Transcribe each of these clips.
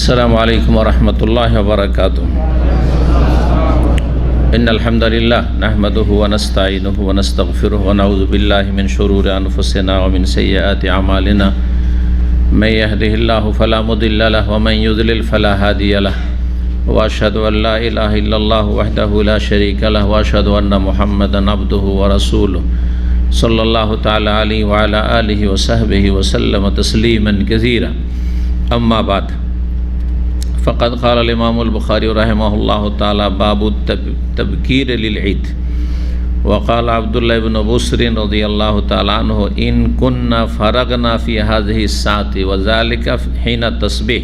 अस्सलामु अलैकुम वरहमतुल्लाहि वबरकातुहू। इन्नल हम्दुलिल्लाह नहमदुहु व नस्तईनुहु व नस्तगफिरुहु व नऊज़ु बिल्लाहि मिन शुरूरि अनफुसिना व मिन सय्यिआति अमालिना। मैं यहदिहिल्लाहु फला मुदिल्ल लहु व मन युद्लिल फला हादिय लहु व अशहदु अन ला इलाहा इल्लल्लाहु वहदहु ला शरीका लहु व अशहदु अन्ना मुहम्मदन अब्दुहु व रसूलुहु सल्लल्लाहु तआला अलैहि व अला आलिहि व सहबिहि व सल्लम तस्लीमन कसीरा। अम्मा बाद फ़क़द क़ाल इमामुल बुख़ारी रहमहुल्लाहु तआला बाबु तबकीर लिल ईद व क़ाल अब्दुल्लाह इब्न बुसरिन रज़ियल्लाहु तआला अन्हु इन कुन्ना फ़रगना फ़ी हाज़िहि साअति व ज़ालिका हिना तस्बीह।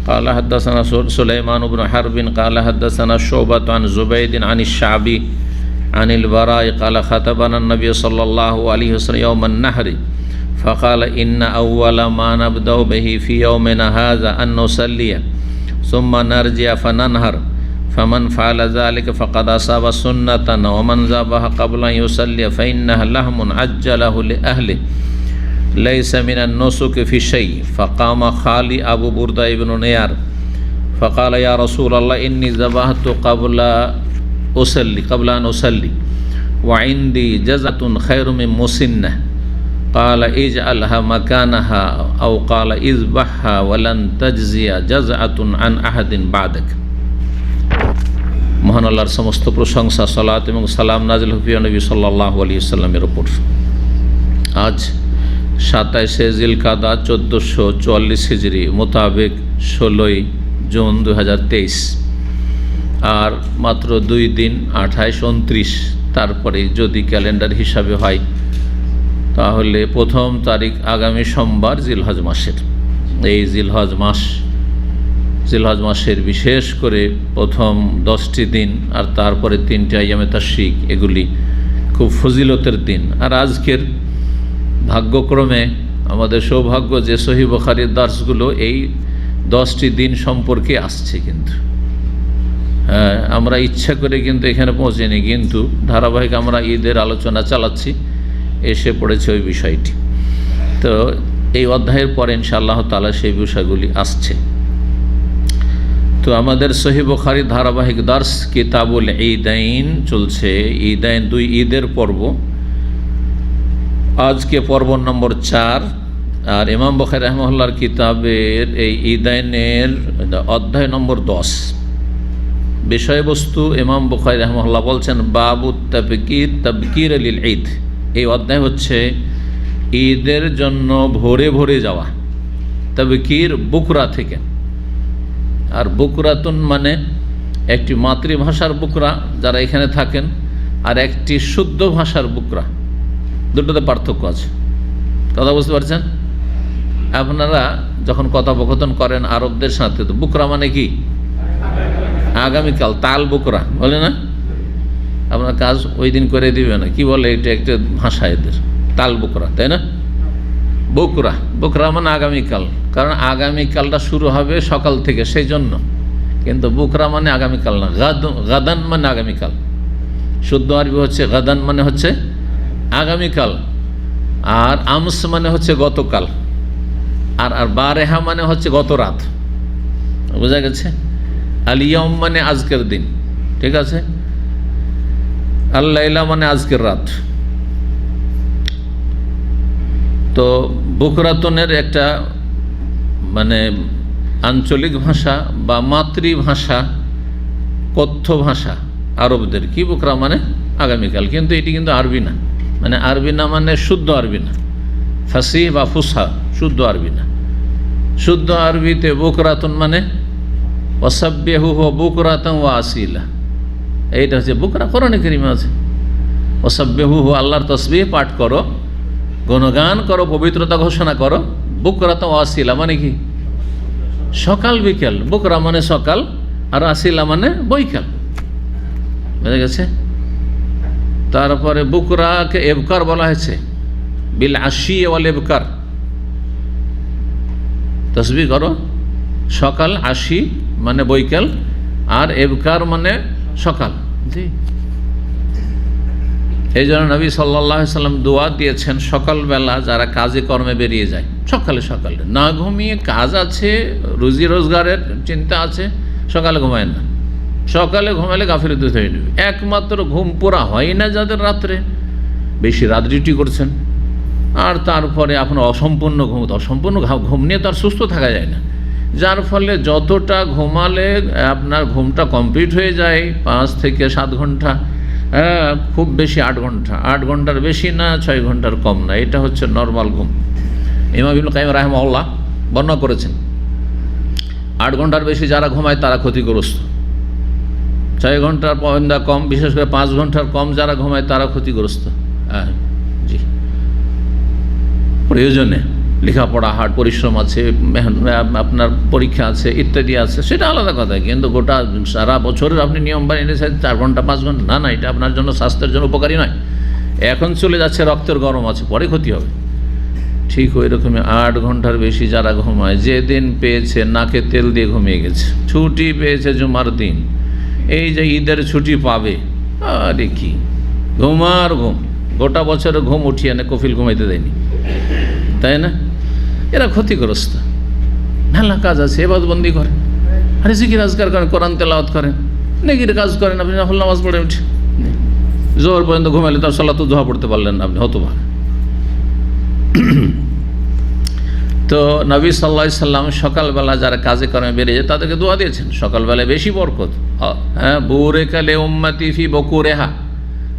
क़ाल हद्दसना सुलैमान इब्न हर्ब क़ाल हद्दसना शुअबा अन ज़ुबैद अन अश-शाबी अन अल-बरा क़ाल ख़तबना नबी सल्लल्लाहु अलैहि वसल्लम यौमन नहर फ़क़ाल इन्ना अव्वल मा नब्दअ बिही फ़ी यौमिना हाज़ा अन नुसल्लिय सुम्मा नरजिअ फ़ननहर फ़मन फ़अल ज़ालिक फ़क़द असाब सुन्नतना व मन ज़बह क़ब्ल अन युसल्लिय फ़इन्नहु लहमुन अज्जलहु लिअहलिहि लैसा मिनन नुसुक फ़ी शै। फ़क़ाम ख़ाली अबू बुरदा इब्न नियार फ़क़ाल या रसूलल्लाह इन्नी ज़बहतु क़ब्ल अन उसल्ली व इंदी जज़अतुन खैरुम मिन मुसिन्नह क़ाल इजअलहा मकानहा औ क़ाल इज़बहहा वलन तजज़िया जज़अतुन अन अहदिन बादक। মহান আল্লাহর সমস্ত প্রশংসা, সালাত এবং সালাম নাজিল হোক প্রিয় নবী সাল্লাল্লাহু আলাইহি ওয়াসাল্লামের উপর। আজ 27 জিলকাদা 1444 হিজরি মোতাবেক 16 জুন 2023, আর মাত্র 2 দিন 28, 29 তারপরে যদি ক্যালেন্ডার হিসাবে হয় তাহলে প্রথম তারিখ আগামী সোমবার জিলহজ মাসের। এই জিলহজ মাসের বিশেষ করে প্রথম 10টি দিন আর তারপরে 3টি আইয়ামে তাশরিক, এগুলি খুব ফজিলতের দিন। আর আজকের ভাগ্যক্রমে আমাদের সৌভাগ্য যে সহিহ বুখারীর দার্সগুলো এই 10টি দিন সম্পর্কে আসছে, কিন্তু হ্যাঁ, আমরা ইচ্ছা করে কিন্তু এখানে পৌঁছেনি, কিন্তু ধারাবাহিক আমরা ঈদের আলোচনা চালাচ্ছি, এসে পড়েছে ওই বিষয়টি। তো এই অধ্যায়ের পরে ইনশাআল্লাহ তাআলা সেই বিষয়গুলি আসছে। তো আমাদের সহিহ বুখারী ধারাবাহিক দার্স কিতাবুল ঈদাইন চলছে। ঈদাইন, 2 ঈদের পর্ব। আজকে পর্ব নম্বর 4, আর ইমাম বুখারী রাহিমাহুল্লাহর কিতাবের এই ঈদাইনের অধ্যায় নম্বর 10। বিষয়বস্তু ইমাম বুখারী রাহিমাহুল্লাহ বলছেন বাবু তাবকির লিল ঈদ। এই অধ্যায় হচ্ছে ঈদের জন্য ভোরে ভোরে যাওয়া। তাবকির বুকরা থেকে, আর বুকরাতুন মানে একটি মাতৃভাষার বুকরা যারা এখানে থাকেন, আর একটি শুদ্ধ ভাষার বুকরা, দুটোতে পার্থক্য আছে। কথা বুঝতে পারছেন? আপনারা যখন কথোপকথন করেন আরবদের সাথে, তো বুকরা মানে কি? আগামীকাল, তাল বুকরা বলে না? আপনার কাজ ওই দিন করে দিবে না, কি বলে এটা একটা ভাষা এদের, তাল বুকরা, তাই না? বুকরা মানে আগামীকাল, কারণ আগামীকালটা শুরু হবে সকাল থেকে, সেই জন্য। কিন্তু বুকরা মানে আগামীকাল না, গাদান মানে আগামীকাল। শুদ্ধ আরবি হচ্ছে গাদান মানে হচ্ছে আগামীকাল, আর আমস মানে হচ্ছে গতকাল, আর বারেহা মানে হচ্ছে গত রাত। বোঝা গেছে? আলিয়ম মানে আজকের দিন, ঠিক আছে? আল্লাইলা মানে আজকের রাত। তো বুকরাতনের একটা মানে আঞ্চলিক ভাষা বা মাতৃভাষা, কথ্য ভাষা আরবদের। কি বুকরা মানে আগামীকাল, কিন্তু এটি কিন্তু আরবি না, মানে আরবি না মানে শুদ্ধ আরবি না, ফাসিহ বা ফুসহা, শুদ্ধ আরবি না। শুদ্ধ আরবিতে বুকরাতুন মানে ওয়াসাব্বিহুহু বুকরাতান ওয়া আসিলা। এইটা হচ্ছে বুকরা, কোরআনে কারিমে আছে। ওয়াসাব্বিহুহু, আল্লাহর তাসবিহ পাঠ করো, গুণগান করো, পবিত্রতা ঘোষণা করো। বুকরাতান ওয়া আসিলা মানে কি? সকাল বিকেল। বুকরা মানে সকাল, আর আসিলা মানে বৈকাল। বুঝা গেছে? তারপরে বুকরাকে এবকার বলা হয়েছে, বিল আশি ওয়াল এবকার। তাসবিহ করো, সকাল, আশি মানে বৈকাল, আর এবকার মানে সকাল। জি, এই জন্য নবী সাল্লাল্লাহু আলাইহি ওয়াসাল্লাম দোয়া দিয়েছেন সকালবেলা যারা কাজে কর্মে বেরিয়ে যায়, সকালে সকালে না ঘুমিয়ে, কাজ আছে, রুজি রোজগারের চিন্তা আছে, সকালে ঘুমায় না। সকালে ঘুমালে গাফিলতি হয়ে নেবে। একমাত্র ঘুম পুরা হয় না যাদের রাত্রে, বেশি রাত ডিউটি করছেন, আর তারপরে আপনার অসম্পূর্ণ ঘুম। অসম্পূর্ণ ঘুম নিয়ে তো আর সুস্থ থাকা যায় না, যার ফলে যতটা ঘুমালে আপনার ঘুমটা কমপ্লিট হয়ে যায় 5 থেকে 7 ঘন্টা, খুব বেশি 8 ঘন্টা, 8 ঘন্টার বেশি না, 6 ঘন্টার কম না, এটা হচ্ছে নর্মাল ঘুম। ইমাম ইবনে কাইয়িম রাহিমাহুল্লাহ বর্ণনা করেছেন 8 ঘন্টার বেশি যারা ঘুমায় তারা ক্ষতিগ্রস্ত, 6 ঘন্টার পয়েন্দা কম, বিশেষ করে 5 ঘন্টার কম যারা ঘুমায় তারা ক্ষতিগ্রস্ত। জি, প্রয়োজনে লেখাপড়া, হার্ড পরিশ্রম আছে, আপনার পরীক্ষা আছে, ইত্যাদি আছে, সেটা আলাদা কথা। কিন্তু গোটা সারা বছরের আপনি নিয়ম বানিয়ে নিয়েছেন 4 ঘন্টা 5 ঘন্টা, না না, এটা আপনার জন্য স্বাস্থ্যের জন্য উপকারী নয়। এখন চলে যাচ্ছে রক্তের গরম আছে, পরে ক্ষতি হবে। ঠিক ওই রকমই 8 ঘন্টার বেশি যারা ঘুমায়, যেদিন পেয়েছে নাকে তেল দিয়ে ঘুমিয়ে গেছে, ছুটি পেয়েছে জুমার দিন, এই যে ঈদের ছুটি পাবে, আরে কি ঘুমার ঘুম, গোটা বছরের ঘুম উঠিয়ে এনে কফিল ঘুমাইতে দেয়নি, তাই না? এরা ক্ষতিগ্রস্ত। ভালো কাজ আছে, এবাদতবন্দি করেন, আরে জিকির আজকার করেন, কোরআন তেলাওয়াত করেন, নেকির কাজ করেন, আপনি নফল নামাজ পড়ে উঠে জোহর পর্যন্ত ঘুমাইলে তার সালাত দোয়া পড়তে পারলেন না, আপনি হতভাগ। তো নবী সাল্লাল্লাহু আলাইহি সাল্লাম সকালবেলা যারা কাজে কর্মে বেরিয়ে যায় তাদেরকে দোয়া দিয়েছেন, সকালবেলায় বেশি বরকত। বুরিকা লি উম্মতি ফি বকুরিহা,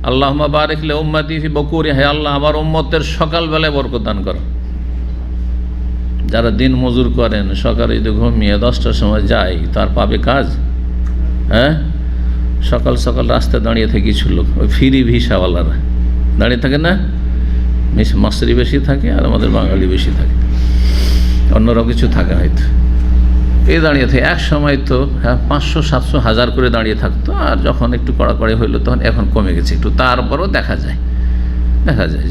আল্লাহুম্মা বারিক লি উম্মতি ফি বকুরিহা, আল্লাহ আমার উম্মতের সকালবেলায় বরকত দান করো। যারা দিন মজুর করেন, সকালে যদি ঘুমিয়ে 10টার সময় যায়, তার পাবে কাজ? সকাল সকাল রাস্তায় দাঁড়িয়ে থেকেছিল ওই ফ্রি ভিসাওয়ালারা, দাঁড়িয়ে থাকে না, মাসরি বেশি থাকে আর আমাদের বাঙালি বেশি থাকে, অন্যরাও কিছু থাকে হয়তো, এই দাঁড়িয়ে থাকে। এক সময় তো 500, 700, 1000 করে দাঁড়িয়ে থাকতো, আর যখন একটু কড়াকড়ি হইলো তখন এখন কমে গেছে একটু, তারপরও দেখা যায়।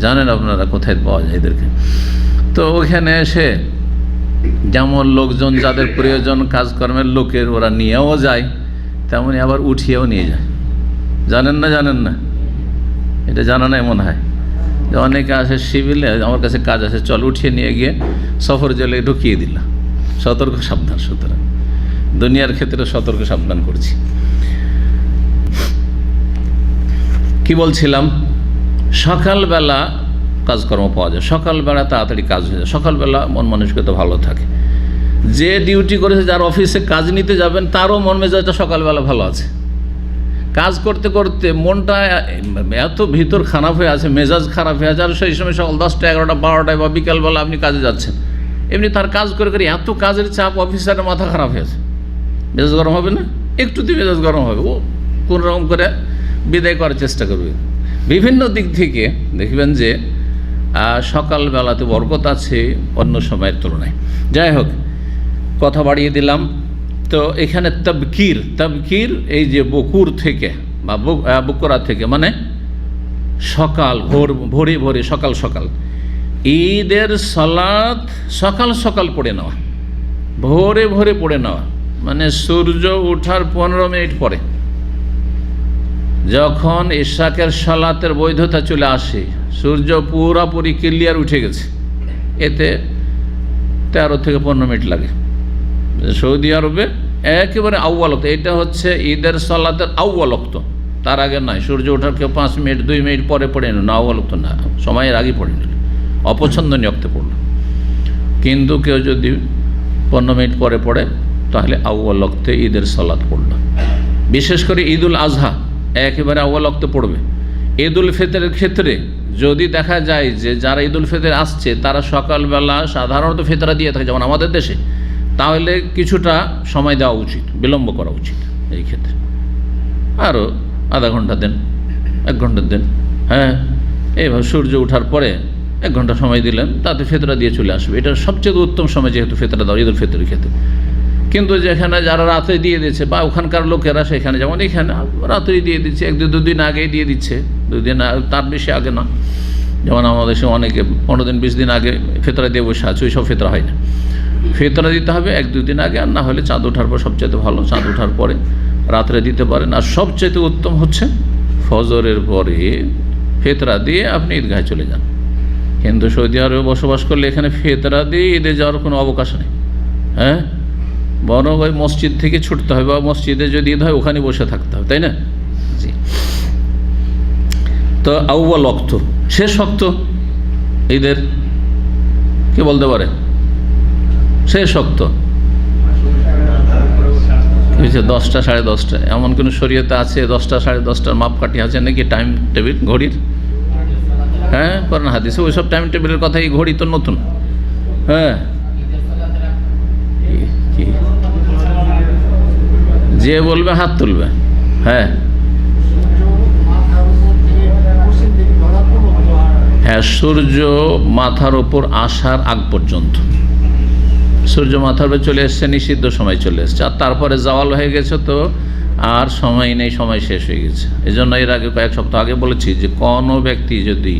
জানেন আপনারা কোথায় পাওয়া যায় এদেরকে? তো ওখানে এসে যেমন লোকজন যাদের প্রয়োজন কাজকর্মের লোকের ওরা নিয়েও যায়, তেমনি আবার উঠিয়েও নিয়ে যায়। জানেন না? এটা জানা নাই মনে হয়। যে অনেকে আসে সিভিলে, আমার কাছে কাজ আছে, চল উঠিয়ে নিয়ে গিয়ে সফর জেলে ঢুকিয়ে দিল। সতর্ক সাবধান। সুতরাং দুনিয়ার ক্ষেত্রে সতর্ক সাবধান করছি। কি বলছিলাম? সকালবেলা কাজকর্ম পাওয়া যায়, সকালবেলা তাড়াতাড়ি কাজ হয়ে যায়, সকালবেলা মন মানসিকতা ভালো থাকে। যে ডিউটি করেছে, যার অফিসে কাজ নিতে যাবেন, তারও মন মেজাজটা সকালবেলা ভালো আছে। কাজ করতে করতে মনটা এত ভিতর খারাপ হয়ে আছে, মেজাজ খারাপ হয়ে আছে, আর সেই সময় সকাল 10টা, 11টা, 12টায় বা বিকালবেলা আপনি কাজে যাচ্ছেন, এমনি তার কাজ করে করে এত কাজের চাপ, অফিসারের মাথা খারাপ হয়েছে, মেজাজ গরম হবে না? একটুতেই মেজাজ গরম হবে, ও কোন রকম করে বিদায় করার চেষ্টা করবে। বিভিন্ন দিক থেকে দেখবেন যে সকালবেলাতে বরকত আছে অন্য সময়ের তুলনায়। যাই হোক, কথা বাড়িয়ে দিলাম। তো এখানে তবকির এই যে বকুর থেকে বা বকুরা থেকে, মানে সকাল, ভোরে সকাল সকাল, ঈদের সালাত সকাল সকাল পড়ে নেওয়া, ভোরে পড়ে নেওয়া, মানে সূর্য ওঠার 15 মিনিট পরে, যখন ইশাকের সালাতের বৈধতা চলে আসে, সূর্য পুরাপুরি ক্লিয়ার উঠে গেছে, এতে 13 থেকে 15 মিনিট লাগে। সৌদি আরবে একেবারে আউয়াল ওক্ত, এটা হচ্ছে ঈদের সালাতের আউয়াল ওক্ত, তার আগে নয়। সূর্য ওঠার কেউ 5 মিনিট 2 মিনিট পরে পড়ে নিল না, আউয়াল ওক্ত না, সময়ের আগে পড়ে নিল, অপছন্দনীয় ওক্তে পড়ল। কিন্তু কেউ যদি 15 মিনিট পরে পড়ে, তাহলে আউয়াল ওক্তে ঈদের সালাত পড়ল। বিশেষ করে ঈদুল আজহা একেবারে আউয়াল ওক্তে পড়বে। ঈদুল ফিতরের ক্ষেত্রে যদি দেখা যায় যে যারা ঈদুল ফিতর আসছে তারা সকালবেলা সাধারণত ফিতরা দিয়ে থাকে, যেমন আমাদের দেশে, তাহলে কিছুটা সময় দেওয়া উচিত, বিলম্ব করা উচিত। এই ক্ষেত্রে আরও আধা ঘন্টা দেন, 1 ঘন্টা দেন, এইভাবে সূর্য ওঠার পরে 1 ঘন্টা সময় দিলেন, তাতে ফিতরা দিয়ে চলে আসবে। এটা সবচেয়ে উত্তম সময়, যেহেতু ফিতরা দেওয়া ঈদুল ফিতরের ক্ষেত্রে। কিন্তু যেখানে যারা রাতে দিয়ে দিচ্ছে, বা ওখানকার লোকেরা সেখানে, যেমন এখানে রাত্রি দিয়ে দিচ্ছে, 1-2 দিন আগেই দিয়ে দিচ্ছে, 2 দিন, তার বেশি আগে না। যেমন আমাদের দেশে অনেকে 15 দিন 20 দিন আগে ফিতরা দিয়ে বসে আছে, ওই সব ফিতরা হয় না। ফিতরা দিতে হবে 1-2 দিন আগে, আর না হলে চাঁদ ওঠার পর সবচেয়ে ভালো, চাঁদ ওঠার পরে রাত্রে দিতে পারেন। আর সবচেয়ে উত্তম হচ্ছে ফজরের পরে ফিতরা দিয়ে আপনি ঈদগাহে চলে যান, কিন্তু সৌদি আরবে বসবাস করলে এখানে ফিতরা দিয়ে ঈদে যাওয়ার কোনো অবকাশ নেই। হ্যাঁ, বরং ওই মসজিদ থেকে ছুটতে হবে, বা মসজিদে যদি ঈদ হয় ওখানে বসে থাকতে হবে, তাই না? জি। তো আউয়াল ওয়াক্ত, শেষ ওয়াক্ত ঈদের কে বলতে পারে? শেষ ওয়াক্ত 10টা, 10:30। এমন কোনো শরীয়তে আছে 10টা, 10:30 মাপকাঠি আছে নাকি টাইম টেবিল ঘড়ির? হ্যাঁ, কোরআন হাদিসে ওইসব টাইম টেবিলের কথা। এই ঘড়ি তো নতুন। হ্যাঁ, যে বলবে হাত তুলবে। হ্যাঁ হ্যাঁ, সূর্য মাথার ওপর আসার আগ পর্যন্ত। সূর্য মাথার উপর চলে এসছে, নিষিদ্ধ সময় চলে এসছে, আর তারপরে জাওয়াল হয়ে গেছে, তো আর সময় নেই, সময় শেষ হয়ে গেছে। এই জন্য এর আগে কয়েক সপ্তাহ আগে বলেছি যে কোনো ব্যক্তি যদি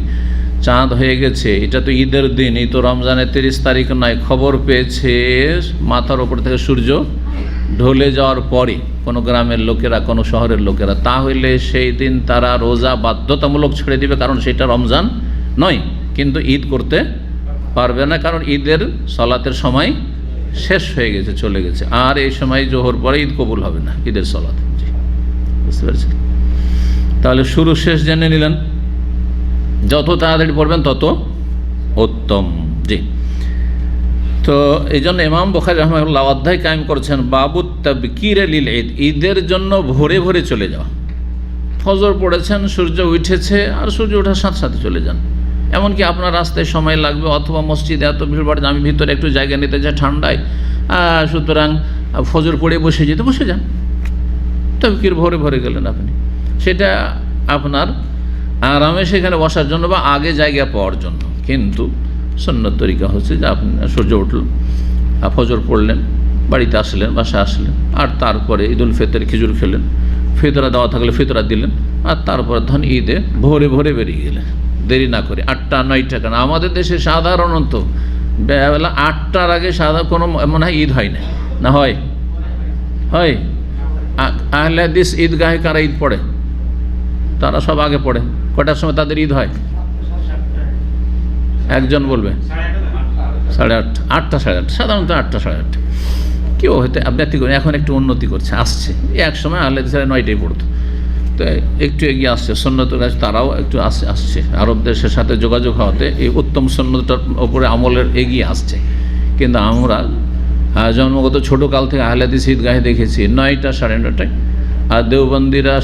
চাঁদ হয়ে গেছে, এটা তো ঈদের দিন, এই তো রমজানের 30 তারিখ নয়, খবর পেয়েছে মাথার ওপর থেকে সূর্য ঢলে যাওয়ার পরে কোনো গ্রামের লোকেরা, কোনো শহরের লোকেরা, তাহলে সেই দিন তারা রোজা বাধ্যতামূলক ছেড়ে দিবে, কারণ সেটা রমজান নয়, কিন্তু ঈদ করতে পারবে না, কারণ ঈদের সলাতের সময় শেষ হয়ে গেছে, চলে গেছে। আর এই সময় জোহর পরে ঈদ কবুল হবে না, ঈদের সলাত। বুঝতে পেরেছেন? তাহলে শুরু শেষ জেনে নিলেন, যত তাড়াতাড়ি পড়বেন তত উত্তম। জি। তো এই জন্য ইমাম বুখারী রাহিমাহুল্লাহ অধ্যায় কায়েম করেছেন বাবুত তাবকির লিল ঈদ, ঈদের জন্য ভোরে ভোরে চলে যাওয়া। ফজর পড়েছেন, সূর্য উঠেছে, আর সূর্য ওঠার সাথে সাথে চলে যান। এমনকি আপনার রাস্তায় সময় লাগবে, অথবা মসজিদে এত ভিড়, আমি ভিতরে একটু জায়গা নিতে চাই ঠান্ডায়, সুতরাং ফজর পড়ে বসে যান। তাবকির ভোরে ভোরে গেলেন আপনি, সেটা আপনার আরামে সেখানে বসার জন্য বা আগে জায়গা পাওয়ার জন্য। কিন্তু সুন্নত তরিকা হচ্ছে যে আপনি সূর্য উঠল, ফজর পড়লেন, বাড়িতে আসলেন, বাসায় আসলেন, আর তারপরে ঈদুল ফিতর খেজুর খেলেন, ফিতরা দেওয়া থাকলে ফিতরা দিলেন, আর তারপরে ধন ঈদে ভোরে ভোরে বেরিয়ে গেলেন, দেরি না করে। 8টা 9টা, কেন আমাদের দেশে সাধারণত বেলা 8টার আগে কোনো মনে হয় ঈদ হয় না, না হয়? আহলে হাদিস ঈদগাহে কারা ঈদ পড়ে? তারা সব আগে পড়ে। কটার সময় তাদের ঈদ হয়? একজন বলবে 8:30, 8টা 8:30, সাধারণত 8টা 8:30। কেউ হয়তো ব্যক্তি করে এখন একটু উন্নতি করছে, আসছে। এক সময় আহলে হাদিস 9টায় পড়তো, তো একটু এগিয়ে আসছে সুন্নতের কাছে, তারাও একটু আসছে। আরব দেশের সাথে যোগাযোগ হওয়াতে এই উত্তম সুন্নতটার ওপরে আমলের এগিয়ে আসছে। কিন্তু আমরা জন্মগত ছোটোকাল থেকে আহলে হাদিস ঈদগাহে দেখেছি 9টা 9:30টায়, আর দেওবন্দিরা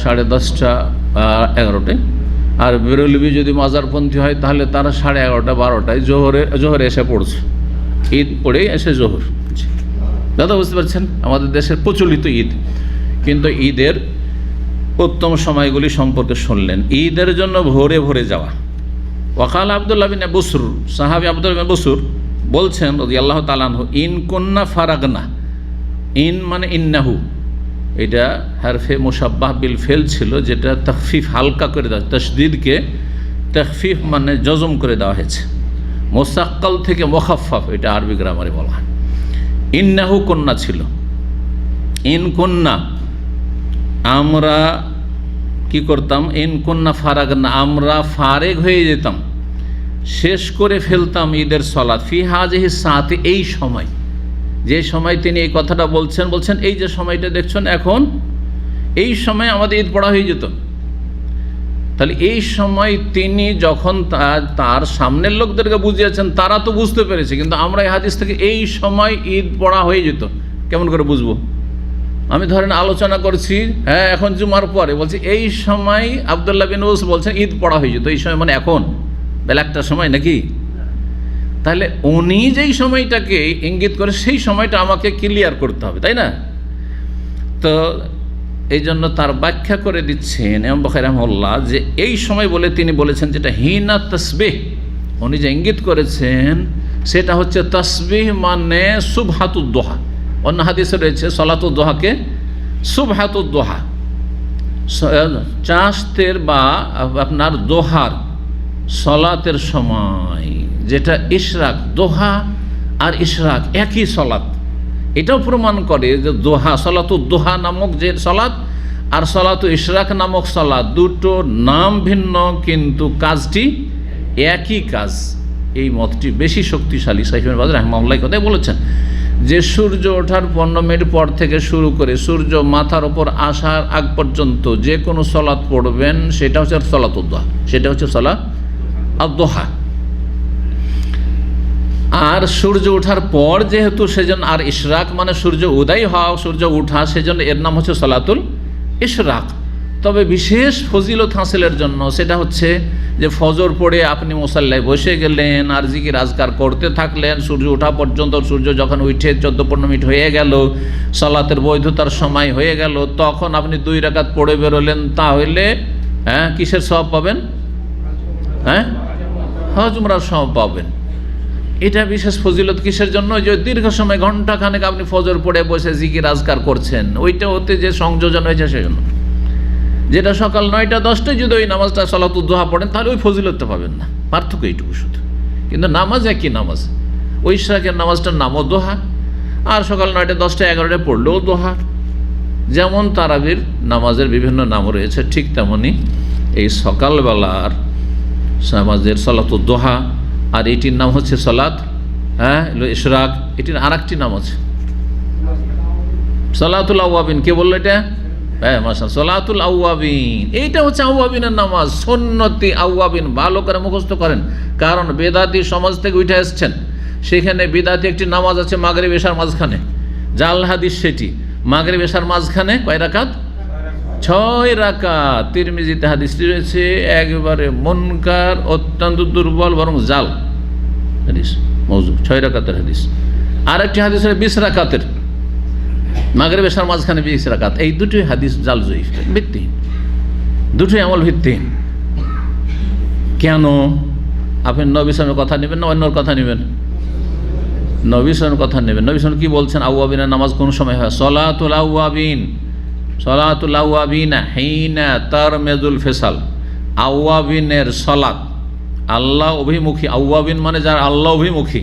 10:30টা 11টায়, আর বেরলভি যদি মাজারপন্থী হয় তাহলে তারা 11:30 12টায় জোহরে এসে পড়ছে, ঈদ পড়েই এসে জোহর। দাদা বুঝতে পারছেন, আমাদের দেশের প্রচলিত ঈদ। কিন্তু ঈদের উত্তম সময়গুলি সম্পর্কে শুনলেন। ঈদের জন্য ভোরে ভোরে যাওয়া। ওয়াকাল আব্দুল্লাহ বিন বসর, সাহাবী আব্দুল্লাহ বিন বসর বলছেন রাদিয়াল্লাহু তাআলা আনহু, ইন কুন্না ফারাগনা, ইন মানে ইন্নাহু, এটা হারফে মুশাব্বাহ বিল ফেল ছিল, যেটা তাখফিফ হালকা করে দেওয়া, তাশদীদকে তাখফিফ মানে জজম করে দেওয়া হয়েছে, মুসাক্কাল থেকে মুখাফফাফ, এটা আরবি গ্রামারে বলা হয়। ইন্নাহু কন্যা ছিল, ইন কন্যা আমরা কি করতাম, ইন কন্যা ফারাগনা আমরা ফারেগ হয়ে যেতাম, শেষ করে ফেলতাম ঈদের সলাত, ফি হাজিহি সাআতি, এই সময়, যে সময় তিনি এই কথাটা বলছেন এই যে সময়টা দেখছেন এখন, এই সময় আমাদের ঈদ পড়া হয়ে যেত। তাহলে এই সময় তিনি যখন তার সামনের লোকদেরকে বুঝিয়েছেন, তারা তো বুঝতে পেরেছে, কিন্তু আমরা এই হাদিস থেকে এই সময় ঈদ পড়া হয়ে যেত, কেমন করে বুঝবো? আমি ধরেন আলোচনা করছি, হ্যাঁ এখন জুমার পরে, বলছি এই সময় আব্দুল্লাহ বিন ওস বলছেন ঈদ পড়া হয়ে যেত, এই সময় মানে এখন বেলা 1টার সময় নাকি? তাহলে উনি যেই সময়টাকে ইঙ্গিত করে সেই সময়টা আমাকে ক্লিয়ার করতে হবে, তাই না? তো এই জন্য তার ব্যাখ্যা করে দিচ্ছেন ইমাম বুখারী রাহিমাহুল্লাহ, যে এই সময় বলে তিনি বলেছেন যেটা হিনা তাসবিহ, উনি যে ইঙ্গিত করেছেন সেটা হচ্ছে তাসবিহ মানে সুবহাতুদ দোহা। অন্য হাদিসে রয়েছে সলাতুদ দোহাকে সুবহাতুদ দোহা, চাষতের বা আপনার দোহার সলাতের সময়, যেটা ইশরাক, দোহা আর ইশরাক একই সলাত। এটাও প্রমাণ করে যে দোহা, সলাতুদ দোহা নামক যে সলাত আর সলাতু ইশরাক নামক সলাত, দুটো নাম ভিন্ন কিন্তু কাজটি একই কাজ। এই মতটি বেশি শক্তিশালী। শাইখ ইবনে বাজ রাহিমাহুল্লাহ কথাই বলেছেন যে সূর্য ওঠার 15 মিনিট পর থেকে শুরু করে সূর্য মাথার ওপর আসার আগ পর্যন্ত যে কোনো সলাৎ পড়বেন সেটা হচ্ছে সলাতুদ দুহা, সেটা হচ্ছে সলাত আদ-দুহা। আর সূর্য ওঠার পর যেহেতু সেজন্য, আর ইশরাক মানে সূর্য উদয় হওয়া, সূর্য ওঠা, সেজন্য এর নাম হচ্ছে সলাতুল ইশরাক। তবে বিশেষ ফজিলত হাসিলের জন্য সেটা হচ্ছে যে ফজর পড়ে আপনি মুসাল্লায় বসে গেলেন আর জিকির আজকার করতে থাকলেন সূর্য ওঠা পর্যন্ত। সূর্য যখন উঠে 14-15 মিনিট হয়ে গেল, সালাতের বৈধতার সময় হয়ে গেল, তখন আপনি 2 রাকাত পড়ে বেরোলেন, তাহলে কিসের সওয়াব পাবেন? হজ উমরার সওয়াব পাবেন। এটা বিশেষ ফজিলত কিসের জন্য? যে দীর্ঘ সময় ঘন্টাখানেক আপনি ফজর পড়ে বসে জিকির আজকার করছেন, ওইটা হতে যে সংযোজন হয়েছে সেজন্য। যেটা সকাল 9টা-10টায় যদি ওই নামাজটা সলাতুদ দুহা পড়েন তাহলে ওই ফজিলতটা পাবেন না, পার্থক্য এইটুকু শুধু। কিন্তু নামাজ একই নামাজ, ওই ইশরাকের নামাজটার নামও দোহা, আর সকাল 9টা-10টা-11টায় পড়লেও দোহা। যেমন তারাবির নামাজের বিভিন্ন নাম রয়েছে, ঠিক তেমনি এই সকালবেলার নামাজের সলাতুদ দুহা, আর এটির নাম হচ্ছে সলাত ইশরাক। এটির আর একটি নাম আছে সলাতুল আওয়াবিন। কে বললো এটা? সলাতুল আওয়াবিন। এইটা হচ্ছে আওয়াবিনের নামাজ, সুন্নতি আওয়াবিন। ভালো করে মুখস্থ করেন, কারণ বেদাতি সমাজ থেকে উঠে এসছেন। সেখানে বেদাতি একটি নামাজ আছে মাগরিব এশার মাঝখানে, জাল হাদিস সেটি। মাগরিব এশার মাঝখানে কয় রাকাত? 6 রাকাত। তিরমিজিতে হাদিসটি রয়েছে, একবারে মুনকার, অত্যন্ত দুর্বল, বরং জাল হাদিস, মওযু। 6 রাকাতের হাদিস। আর একটি হাদিস 20 রাকাতের, মাগরিব এশার মাঝখানে 20 রাকাত। এই দুটোই হাদিস জাল, জয়ীফ, ভিত্তিহীন, দুটোই আমল ভিত্তিহীন। কেন? আপনি নবী সাল্লাল্লাহু আলাইহি ওয়াসাল্লামের কথা নেবেন না অন্যর কথা নেবেন? নবী সাল্লাল্লাহু আলাইহি ওয়াসাল্লামের কথা নেবেন। নবী সাল্লাল্লাহু আলাইহি ওয়াসাল্লাম কি বলছেন? আওয়াবিনের নামাজ কোন সময় হয়? সলাতুল আওয়াবিন, সলাতুল আওয়াবিনা হিনা তারমিজুল ফিসাল। আওয়াবিনের সলাত, আল্লাহ অভিমুখী। আওয়াবিন মানে যারা আল্লাহ অভিমুখী,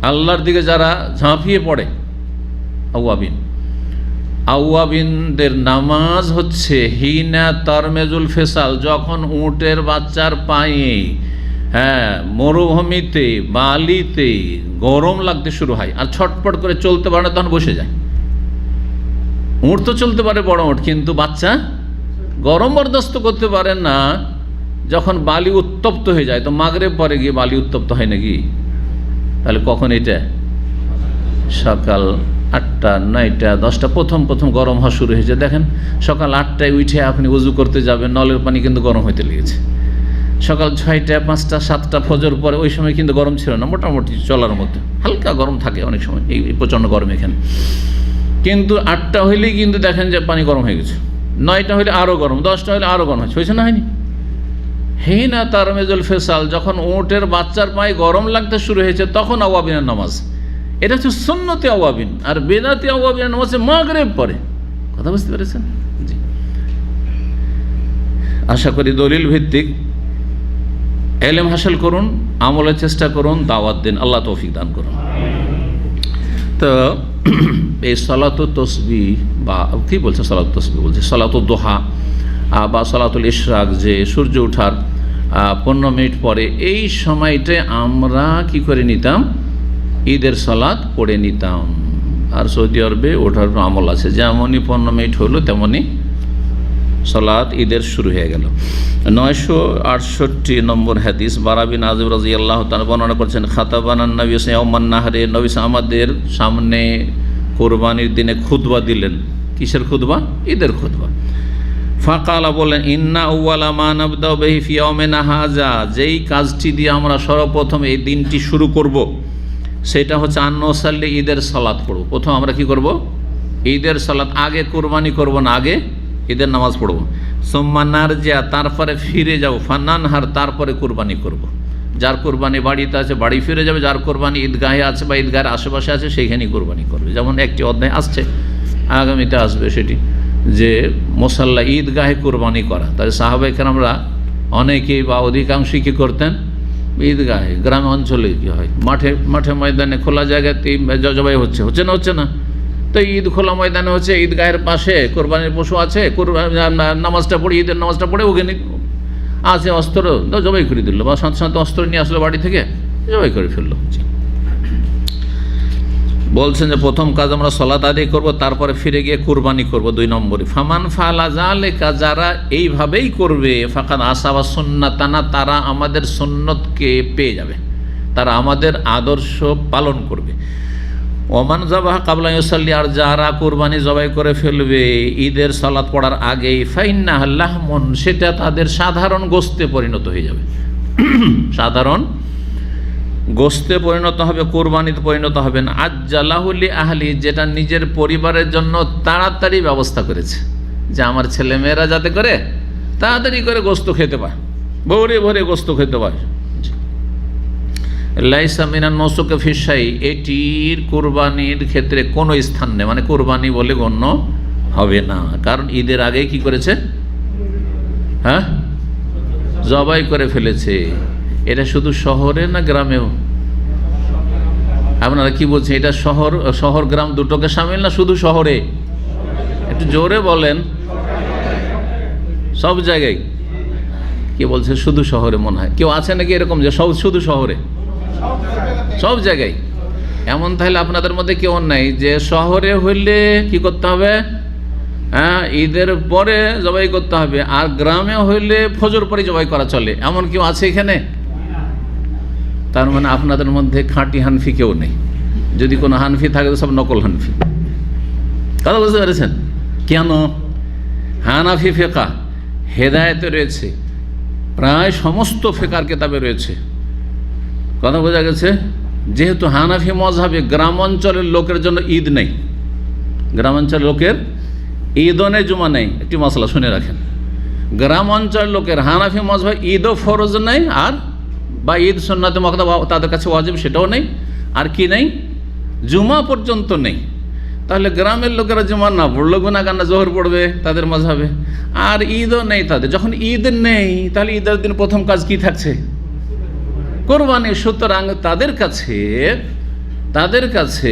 আল্লাহর দিকে যারা ঝাঁপিয়ে পড়ে, আওয়াবিন। আওয়াবিনদের নামাজ হচ্ছে হিনা তারমেজুল ফেসাল, যখন উটের বাচ্চার পায়ে মরুভূমিতে বালিতে গরম লাগতে শুরু হয় আর ছটপট করে চলতে পারে না, তখন বসে যায়। উট তো চলতে পারে, বড় উট, কিন্তু বাচ্চা গরম বরদাস্ত করতে পারে না। যখন বালি উত্তপ্ত হয়ে যায়, তো মাগরিব পরে গিয়ে বালি উত্তপ্ত হয় নাকি? তাহলে কখন? এটা সকাল 8টা, 9টা, 10টা প্রথম গরম হওয়া শুরু হয়েছে। দেখেন সকাল 8টায় উঠে আপনি উজু করতে যাবেন, নলের পানি কিন্তু গরম হইতে লেগেছে। সকাল 6টা, 5টা, 7টা ফজর পরে, ওই সময় কিন্তু গরম ছিল না, মোটামুটি চলার মধ্যে, হালকা গরম থাকে অনেক সময়, এই প্রচণ্ড গরম এখানে। কিন্তু 8টা হইলেই কিন্তু দেখেন যে পানি গরম হয়ে গেছে, 9টা হইলে আরও গরম, 10টা হইলে আরও গরম হয়েছে না, হয়নি? হিনা তারমিজুল ফিসাল, যখন উটের বাচ্চার পায়ে গরম লাগতে শুরু হয়েছে, তখন আওয়াবিনের নামাজ। এটা হচ্ছে সুন্নতি আওয়াবিন। আর বেদাতি আওয়াবিনের নামাজ মাগরিব পরে। কথা বুঝতে পেরেছেন? জি, আশা করি দলিল ভিত্তিক ইলম হাসিল করুন, আমলের চেষ্টা করুন, দাওয়াত দিন, আল্লাহ তৌফিক দান করুন। তো এই সলাতুত তাসবিহ, বা কি বলছে সলাতুত তাসবিহ বলছে, সলাতুদ দুহা বা সলাতুল ইশরাক, যে সূর্য ওঠার 15 মিনিট পরে, এই সময়টায় আমরা কি করে নিতাম? ঈদের সালাত পড়ে নিতাম। আর সৌদি আরবে ওঠার আমল আছে, যেমনই 15 মিনিট হলো তেমনই সালাত ঈদের শুরু হয়ে গেল। 968 নম্বর হাদিস, বারা বিন আযিব রাদিয়াল্লাহু তাআলা বর্ণনা করছেন, খাতাবানান নবী ইয়াউমান নাহরে, নবী আমাদের সামনে কোরবানির দিনে খুতবা দিলেন। কিসের খুতবা? ঈদের খুতবা। ফাকালা বলেন, ইন্না আউওয়ালা মা নাবদাউ বিহি ফি ইয়াউমিনা হাযা, যেই কাজটি দিয়ে আমরা সর্বপ্রথম এই দিনটি শুরু করব, সেটা হচ্ছে আন্নসাল্লি, ঈদের সালাত পড়ব। প্রথম আমরা কি করব? ঈদের সালাত। আগে কোরবানি করব না, আগে ঈদের নামাজ পড়ব। সুম্মা নারজিয়া, তারপরে ফিরে যাব। ফানানহার, তারপরে কোরবানি করব। যার কোরবানি বাড়িতে আছে বাড়ি ফিরে যাবে, যার কোরবানি ঈদগাহে আছে বা ঈদগাহের আশেপাশে আছে সেইখানেই কোরবানি করবে। যেমন একটি অধ্যায় আসছে, আগামীতে আসবে, সেটি যে মুসাল্লা ঈদগাহে কোরবানি করা। তাহলে সাহাবায়ে কেরামরা অনেকেই বা অধিকাংশই কী করতেন? ঈদগাহে, গ্রাম অঞ্চলে কী হয়, মাঠে ময়দানে, খোলা জায়গাতেই জবাই হচ্ছে না। তো ঈদ খোলা ময়দানে হচ্ছে, ঈদগাহের পাশে কোরবানির পশু আছে, নামাজটা পড়ে, ঈদের নামাজটা পড়ে ওখানে আছে অস্ত্র, তো জবাই করে দিল, বা সাথে সাথে অস্ত্র নিয়ে আসলো বাড়ি থেকে, জবাই করে ফেললো। বলছেন যে প্রথম কাজ আমরা সলাত আদায় করব, তারপরে ফিরে গিয়ে কুরবানি করব 2 নম্বরে। ফামান ফালা যালিকা, যারা এইভাবেই করবে, ফাকাদ আসাবা সুন্নাতানা, তারা আমাদের সুন্নতকে পেয়ে যাবে, তারা আমাদের আদর্শ পালন করবে। ওমান যাবাহ কাবলা ইউসাল্লি, আর যারা কুরবানি জবাই করে ফেলবে ঈদের সালাত পড়ার আগেই, ফাইন্নাহু লাহমুন, সেটা তাদের সাধারণ গোশতে পরিণত হয়ে যাবে, সাধারণ গোশতে পরিণত হবে, কোরবানিতে পরিণত হবে না। আজ্জালাহু লি আহলি, যেটা নিজের পরিবারের জন্য তাড়াতাড়ি ব্যবস্থা করেছে, যে আমার ছেলেমেয়েরা যাতে করে তাড়াতাড়ি করে গোশত খেতে পায়, ভরে ভরে গোশত খেতে পায়। লাইসা মিনান নুসুকি ফি শাই, এটির কোরবানির ক্ষেত্রে কোনো স্থান নেই, মানে কোরবানি বলে গণ্য হবে না, কারণ ঈদের আগে কি করেছে, হ্যাঁ, জবাই করে ফেলেছে। এটা শুধু শহরে না গ্রামেও? আপনারা কি বলছেন, এটা শহর গ্রাম দুটোকে সামিল না শুধু শহরে? একটু জোরে বলেন। সব জায়গায়? কি বলছে শুধু শহরে? মনে হয় কেউ আছে নাকি এরকম যে শুধু শহরে? সব জায়গায়। এমন তাহলে আপনাদের মধ্যে কেউ নাই যে শহরে হইলে কি করতে হবে, হ্যাঁ, ঈদের পরে জবাই করতে হবে, আর গ্রামে হইলে ফজর পরে জবাই করা চলে, এমন কেউ আছে এখানে? তার মানে আপনাদের মধ্যে খাঁটি হানফি কেউ নেই। যদি কোনো হানফি থাকে তো সব নকল হানফি। কথা বুঝতে পেরেছেন? কেন? হানাফি ফিকহ হেদায়েতে রয়েছে, প্রায় সমস্ত ফিকহের কিতাবে রয়েছে। কথা বোঝা গেছে? যেহেতু হানাফি মযহাবে গ্রাম অঞ্চলের লোকের জন্য ঈদ নেই, গ্রাম অঞ্চলের লোকের ঈদও নেই, জুমা নেই। একটি মশলা শুনে রাখেন, গ্রাম অঞ্চলের লোকের হানাফি মযহাবে ঈদও ফরজ নেই, আর বা ঈদ সুন্নাতে মুআক্কাদা তাদের কাছে ওয়াজিব সেটাও নেই, আর কি নেই, জুমা পর্যন্ত নেই। তাহলে গ্রামের লোকেরা জুমা না পড়লো গুনাহগার না জোহর পড়বে তাদের মযহাবে, আর ঈদও নেই তাদের। যখন ঈদ নেই তাহলে ঈদের দিন প্রথম কাজ কি থাকছে? কোরবানি। সুতরাং তাদের কাছে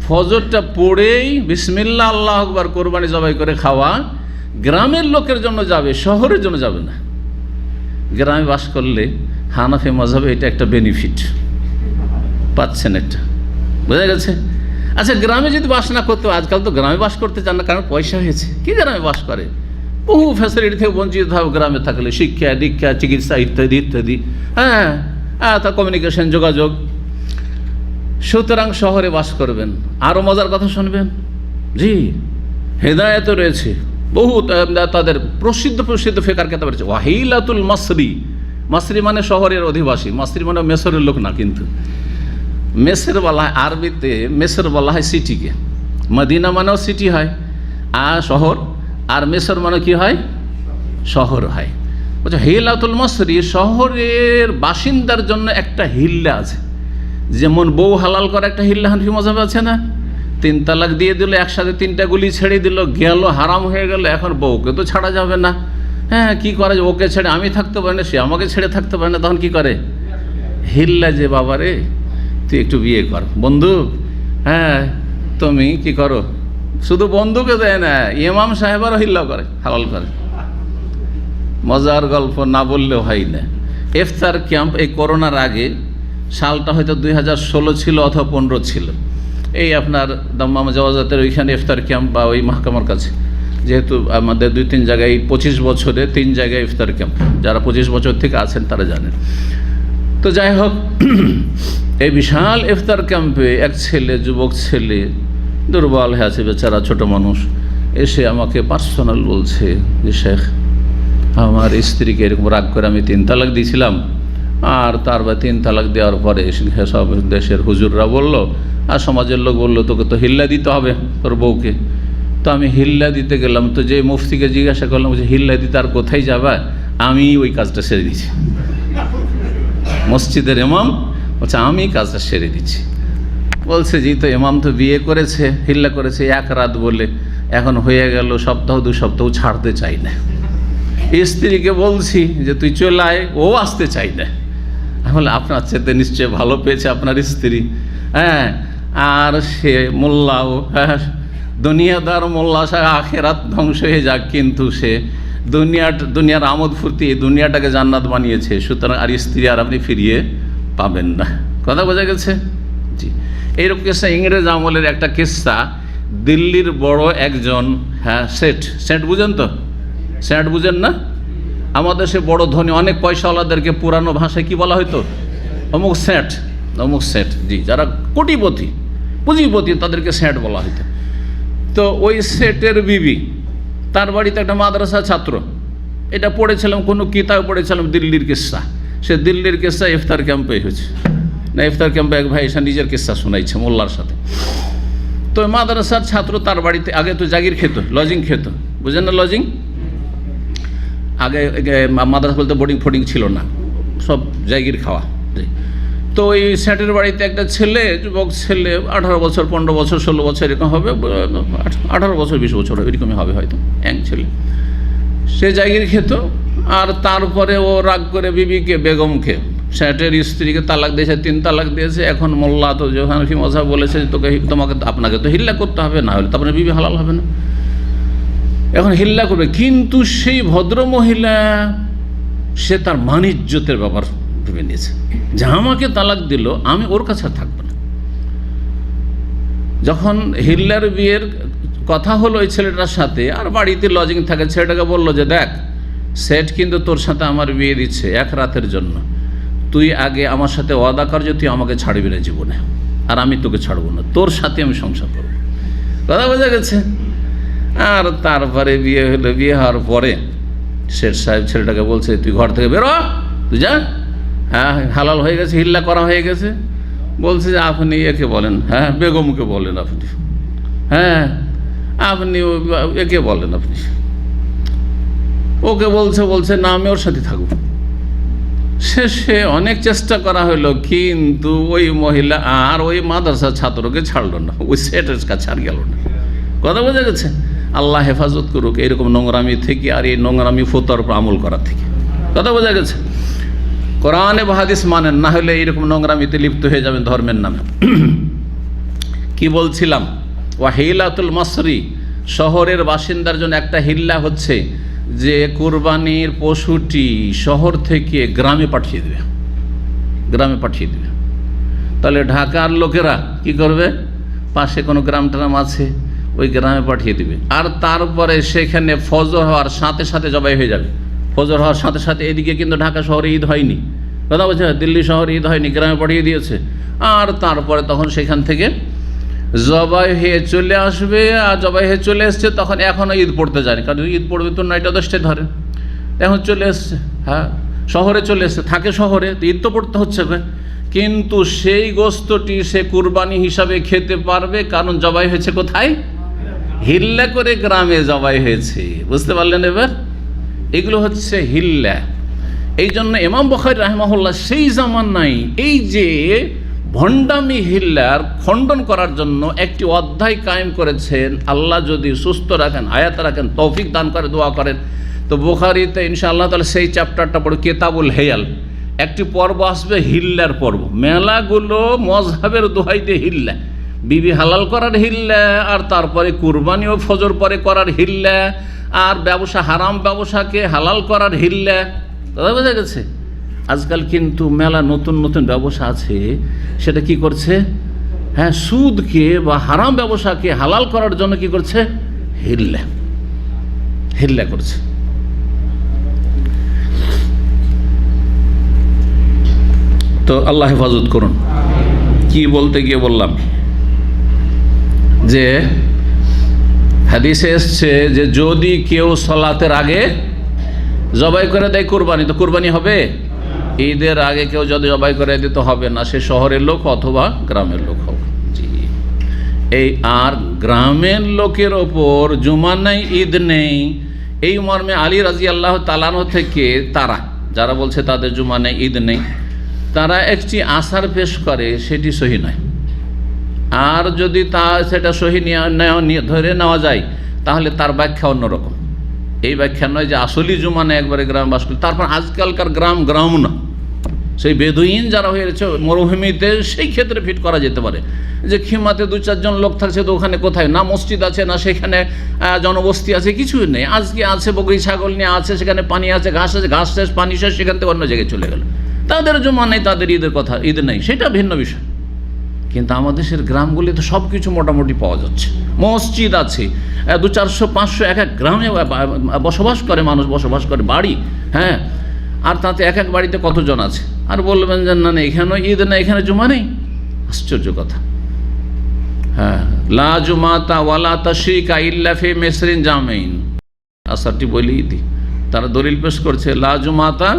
ফজরটা পড়েই বিসমিল্লাহ আল্লাহু আকবার কোরবানি জবাই করে খাওয়া গ্রামের লোকের জন্য যাবে, শহরের জন্য যাবে না। গ্রামে বাস করলে হানাফি মযহাবে এটা একটা বেনিফিট পাচ্ছেন, একটা বোঝা গেছে? আচ্ছা, গ্রামে যদি বাস না করতো, আজকাল তো গ্রামে বাস করতে চান না, কারণ পয়সা হয়েছে। কি গ্রামে বাস করে? বহু ফ্যাসিলিটি থেকে বঞ্চিত হবে গ্রামে থাকলে, শিক্ষা দীক্ষা চিকিৎসা ইত্যাদি ইত্যাদি, হ্যাঁ, তার কমিউনিকেশন যোগাযোগ। সুতরাং শহরে বাস করবেন। আরও মজার কথা শুনবেন, জি, হেদায়েত রয়েছে বহু, তাদের প্রসিদ্ধ ফিকহের কিতাব রয়েছে। ওয়াহিলাতুল মাসরি, মাসরি মানে শহরের অধিবাসী, মাসরি মানে মেসরের লোক না, কিন্তু মেসর বলা হয় আরবিতে, মেসর বলা হয় সিটিকে। মদিনা মানেও সিটি হয় আর শহর, আর মেসর মানে কি হয়, শহর হয়। বলছে হিলাতুল মাসরি, শহরের বাসিন্দার জন্য একটা হিল্লা আছে। যেমন বউ হালাল করা একটা হিল্লা হানফি মযহাবে আছে না? 3 তালাক দিয়ে দিল, একসাথে 3টা গুলি ছেড়ে দিল, গেল, হারাম হয়ে গেল, এখন বউকে তো ছাড়া যাবে না। হ্যাঁ, কি করে, ওকে ছেড়ে আমি থাকতে পারি না, সে আমাকে ছেড়ে থাকতে পারে না, তখন কি করে? হিল্লা, যে বাবা রে তুই একটু বিয়ে কর, বন্ধু, হ্যাঁ তুমি কি করো, শুধু বন্ধুকে দেয় না, ইমাম সাহেবারও হিল্লা করে, হালাল করে। মজার গল্প না বললেও হয় না। ইফতার ক্যাম্প এই করোনার আগে, সালটা হয়তো 2016 ছিল অথবা 15 ছিল, এই আপনার দাম্মাম জাওয়াজাতের ওইখানে ইফতার ক্যাম্প, বা ওই মাহকামার কাছে, যেহেতু আমাদের 2-3 জায়গায় 25 বছরে 3 জায়গায় ইফতার ক্যাম্প, যারা 25 বছর থেকে আছেন তারা জানেন। তো যাই হোক, এই বিশাল ইফতার ক্যাম্পে এক ছেলে, যুবক ছেলে, দুর্বল হয়ে আছে বেচারা, ছোট মানুষ, এসে আমাকে পার্সোনাল বলছে যে শেখ, আমার স্ত্রীকে এরকম রাগ করে আমি 3 তালাক দিয়েছিলাম, আর তারপর 3 তালাক দেওয়ার পরে সব দেশের হুজুররা বলল আর সমাজের লোক বলল তোকে তো হিল্লা দিতে হবে তোর বউকে। তো আমি হিল্লা দিতে গেলাম, তো যে মুফতিকে জিজ্ঞাসা করলাম যে হিল্লা দিতে আর কোথায় যাবা, আমি ওই কাজটা সেরে দিচ্ছি। মসজিদের ইমাম বলছে আমি কাজটা সেরে দিচ্ছি। বলছে জি, তো ইমাম তো বিয়ে করেছে, হিল্লা করেছে 1 রাত বলে, এখন হয়ে গেল সপ্তাহ 2 সপ্তাহ, ছাড়তে চাই না। স্ত্রীকে বলছি যে তুই চলে আয়, ও আসতে চাই না। তাহলে আপনার চেয়ে নিশ্চয় ভালো পেয়েছে আপনার স্ত্রী, হ্যাঁ, আর সে মোল্লাও, হ্যাঁ, দুনিয়াদার মোল্লা, আখেরাত ধ্বংস হয়ে যাক, কিন্তু সে দুনিয়ার আমোদ ফুর্তি এই দুনিয়াটাকে জান্নাত বানিয়েছে, সুতরাং আর স্ত্রী আর আপনি ফিরিয়ে পাবেন না। কথা বোঝা গেছে? জি। এইরকম কিস্সা ইংরেজ আমলের একটা কিস্সা। দিল্লির বড় একজন, সেট বুঝেন তো? সেট বুঝেন না? আমাদের সে বড় ধনী অনেক পয়সাওয়ালাদেরকে পুরানো ভাষায় কি বলা হয়তো? অমুক সেট। জি, যারা কোটিপতি পুঁজিপতি তাদেরকে সেট বলা হতো। তো ওই সেটের বিবি, তার বাড়িতে একটা মাদ্রাসা ছাত্র, এটা পড়েছিলাম, কোনো কিতাবে পড়েছিলাম দিল্লির কিস্সা। সে দিল্লির কিস্সা ইফতার ক্যাম্পে হয়েছে না, ইফতার ক্যাম্পে এক ভাই এসে নিজের কিস্সা শোনাইছে মোল্লার সাথে। তো মাদ্রাসার ছাত্র তার বাড়িতে আগে তো জাগির খেত, লজিং খেত, বুঝেন না লজিং? আগে মাদ্রাসা বলতে বোর্ডিং ফোর্ডিং ছিল না, সব জাগির খাওয়া। তো ওই সেটের বাড়িতে একটা ছেলে, যুবক ছেলে, 18 বছর 15 বছর 16 বছর এরকম হবে, 18 বছর 20 বছর এরকমই হবে হয়তো, এক ছেলে। সে জাগির খেত, আর তারপরে ও রাগ করে বিবিকে, বেগমকে, সেটের স্ত্রীকে তালাক দিয়েছে, 3 তালাক দিয়েছে। এখন মোল্লা তো হানাফি মাযহাব বলেছে আপনাকে তো হিল্লা করতে হবে, না হলে তারপরে বিবি হালাল হবে না। এখন হিল্লা করবে, কিন্তু সেই ভদ্র মহিলা সে তার মানিজ্যতের ব্যাপার ভেবে নিয়েছে যে আমাকে তালাক দিল, আমি ওর কাছে থাকবো না। যখন হিল্লার বিয়ের কথা হলো ওই ছেলেটার সাথে, আর বাড়িতে লজিং থাকে, ছেলেটাকে বললো যে দেখ, সেট কিন্তু তোর সাথে আমার বিয়ে দিচ্ছে 1 রাতের জন্য, তুই আগে আমার সাথে ওয়াদা কর যে তুই আমাকে ছাড়বি না জীবনে, আর আমি তোকে ছাড়বো না, তোর সাথে আমি সংসার করবো। কথা বোঝা গেছে? আর তারপরে বিয়ে হলো। বিয়ে হওয়ার পরে শেঠ সাহেব ছেলেটাকে বলছে তুই ঘর থেকে বেরো, তুই যা, হ্যাঁ হালাল হয়ে গেছে, হিল্লা করা হয়ে গেছে। বলছে যে আপনি একে বলেন, হ্যাঁ বেগমকে বলেন আপনি, হ্যাঁ আপনি একে বলেন আপনি। ওকে বলছে না আমি ওর সাথে থাকবো। শেষে অনেক চেষ্টা করা হলো, কিন্তু ওই মহিলা আর ওই মাদ্রাসা ছাত্রকে ছাড়লো না, ওই সেটের কাছে আর গেল না। কথা বোঝা গেছে? আল্লাহ হেফাজত করুক এইরকম নোংরামি থেকে, আর এই নোংরামি ফতোয়ার উপর আমল করার থেকে। কথা বোঝা গেছে? কোরআনে বা হাদিস মানেন, না হলে এইরকম নোংরামিতে লিপ্ত হয়ে যাবেন ধর্মের নামে। কি বলছিলাম? ওয়াহিলাতুল মাসরি, শহরের বাসিন্দার জন্য একটা হিল্লা হচ্ছে যে কুরবানির পশুটি শহর থেকে গ্রামে পাঠিয়ে দেবে, গ্রামে পাঠিয়ে দেবে। তাহলে ঢাকার লোকেরা কি করবে? পাশে কোনো গ্রাম ট্রাম আছে, ওই গ্রামে পাঠিয়ে দিবে, আর তারপরে সেখানে ফজর হওয়ার সাথে সাথে জবাই হয়ে যাবে। ফজর হওয়ার সাথে সাথে, এদিকে কিন্তু ঢাকা শহরে ঈদ হয়নি, কথা বলছে, দিল্লি শহরে ঈদ হয়নি, গ্রামে পাঠিয়ে দিয়েছে। আর তারপরে তখন সেখান থেকে জবাই হয়ে চলে আসবে, আর জবাই হয়ে চলে এসছে, তখন এখনও ঈদ পড়তে যায়নি, কারণ ঈদ পড়বে তো 9টা 10টায় ধরে, এখন চলে এসছে, হ্যাঁ শহরে চলে এসছে, থাকে শহরে, তো ঈদ তো পড়তে হচ্ছে। কিন্তু সেই গোস্তটি সে কুরবানি হিসাবে খেতে পারবে, কারণ জবাই হয়েছে কোথায়? হিল্লা করে গ্রামে জবাই হয়েছে। বুঝতে পারলেন এবার? এগুলো হচ্ছে হিল্লা। এই জন্য ইমাম বুখারী রাহিমাহুল্লাহ সেই জামানায় এই যে ভণ্ডামি হিল্লার খণ্ডন করার জন্য একটি অধ্যায় কায়েম করেছেন। আল্লাহ যদি সুস্থ রাখেন, হায়াত রাখেন, তৌফিক দান করে, দোয়া করেন, তো বুখারীতে ইনশাআল্লাহ তাহলে সেই চ্যাপ্টারটা পড়ে, কিতাবুল হেয়াল, একটি পর্ব আসবে হিল্লার পর্ব। মেলাগুলো মজহাবের দোহাই দিয়ে হিল্লা, বিবি হালাল করার হিল্লা, আর তারপরে কুরবানি ও ফজর পরে করার হিল্লা, আর ব্যবসা, হারাম ব্যবসাকে হালাল করার হিল্লা। কথা বোঝা গেছে? আজকাল কিন্তু মেলা নতুন নতুন ব্যবসা আছে, সেটা কি করছে? হ্যাঁ, সুদকে বা হারাম ব্যবসাকে হালাল করার জন্য কি করছে? হিল্লা করছে। তো আল্লাহ হেফাজত করুন। কি বলতে গিয়ে বললাম যে হাদিসে এসছে যে যদি কেউ সালাতের আগে জবাই করে দেয় কুরবানি, তো কুরবানি হবে? ঈদের আগে কেউ যদি জবাই করে দিতে হবে না, সে শহরের লোক অথবা গ্রামের লোক হবে। জি, এই আর গ্রামের লোকের ওপর জুমা নেই, ঈদ নেই, এই মর্মে আলী রাদিয়াল্লাহু তাআলা আনহু থেকে তারা যারা বলছে তাদের জুমা নেই, ঈদ নেই, তারা একটি আসার পেশ করে, সেটি সহি নয়। আর যদি সেটা সহি ধরে নেওয়া যায়, তাহলে তার ব্যাখ্যা অন্যরকম। এই ব্যাখ্যা নয় যে আসলি জুমা নেই, একবারে গ্রাম বাস করি। তারপর আজকালকার গ্রাম না, সেই বেদুইন যারা হয়েছে মরুভূমিতে, সেই ক্ষেত্রে ফিট করা যেতে পারে। যে খিমাতে 2-4 জন লোক থাকছে, তো ওখানে কোথায় না মসজিদ আছে, না সেখানে জনবস্তি আছে, কিছুই নেই। আজকে আছে বকরি ছাগল নিয়ে আছে, সেখানে পানি আছে, ঘাস আছে, ঘাস শেষ পানি শেষ, সেখান থেকে অন্য জায়গায় চলে গেল। তাদের জমা নেই, তাদের ঈদের কথা, ঈদ নেই, সেটা ভিন্ন বিষয়। কিন্তু আমাদের দেশের গ্রামগুলিতে সব কিছু মোটামুটি পাওয়া যাচ্ছে। মসজিদ আছে 200-400-500 এক এক গ্রামে বসবাস করে মানুষ, বসবাস করে বাড়ি, হ্যাঁ। আর তাতে এক এক বাড়িতে কতজন আছে? আর বলবেন যে না না এখানেও ঈদ নেই, এখানে জুমা নেই। আশ্চর্য কথা। হ্যাঁ, লা জুমাতা ওয়ালা তাশরিকা ইল্লা ফি মিসরিন জামাইন, আসারটি বলেই দিই। তারা দলিল পেশ করছে লা জুমাতা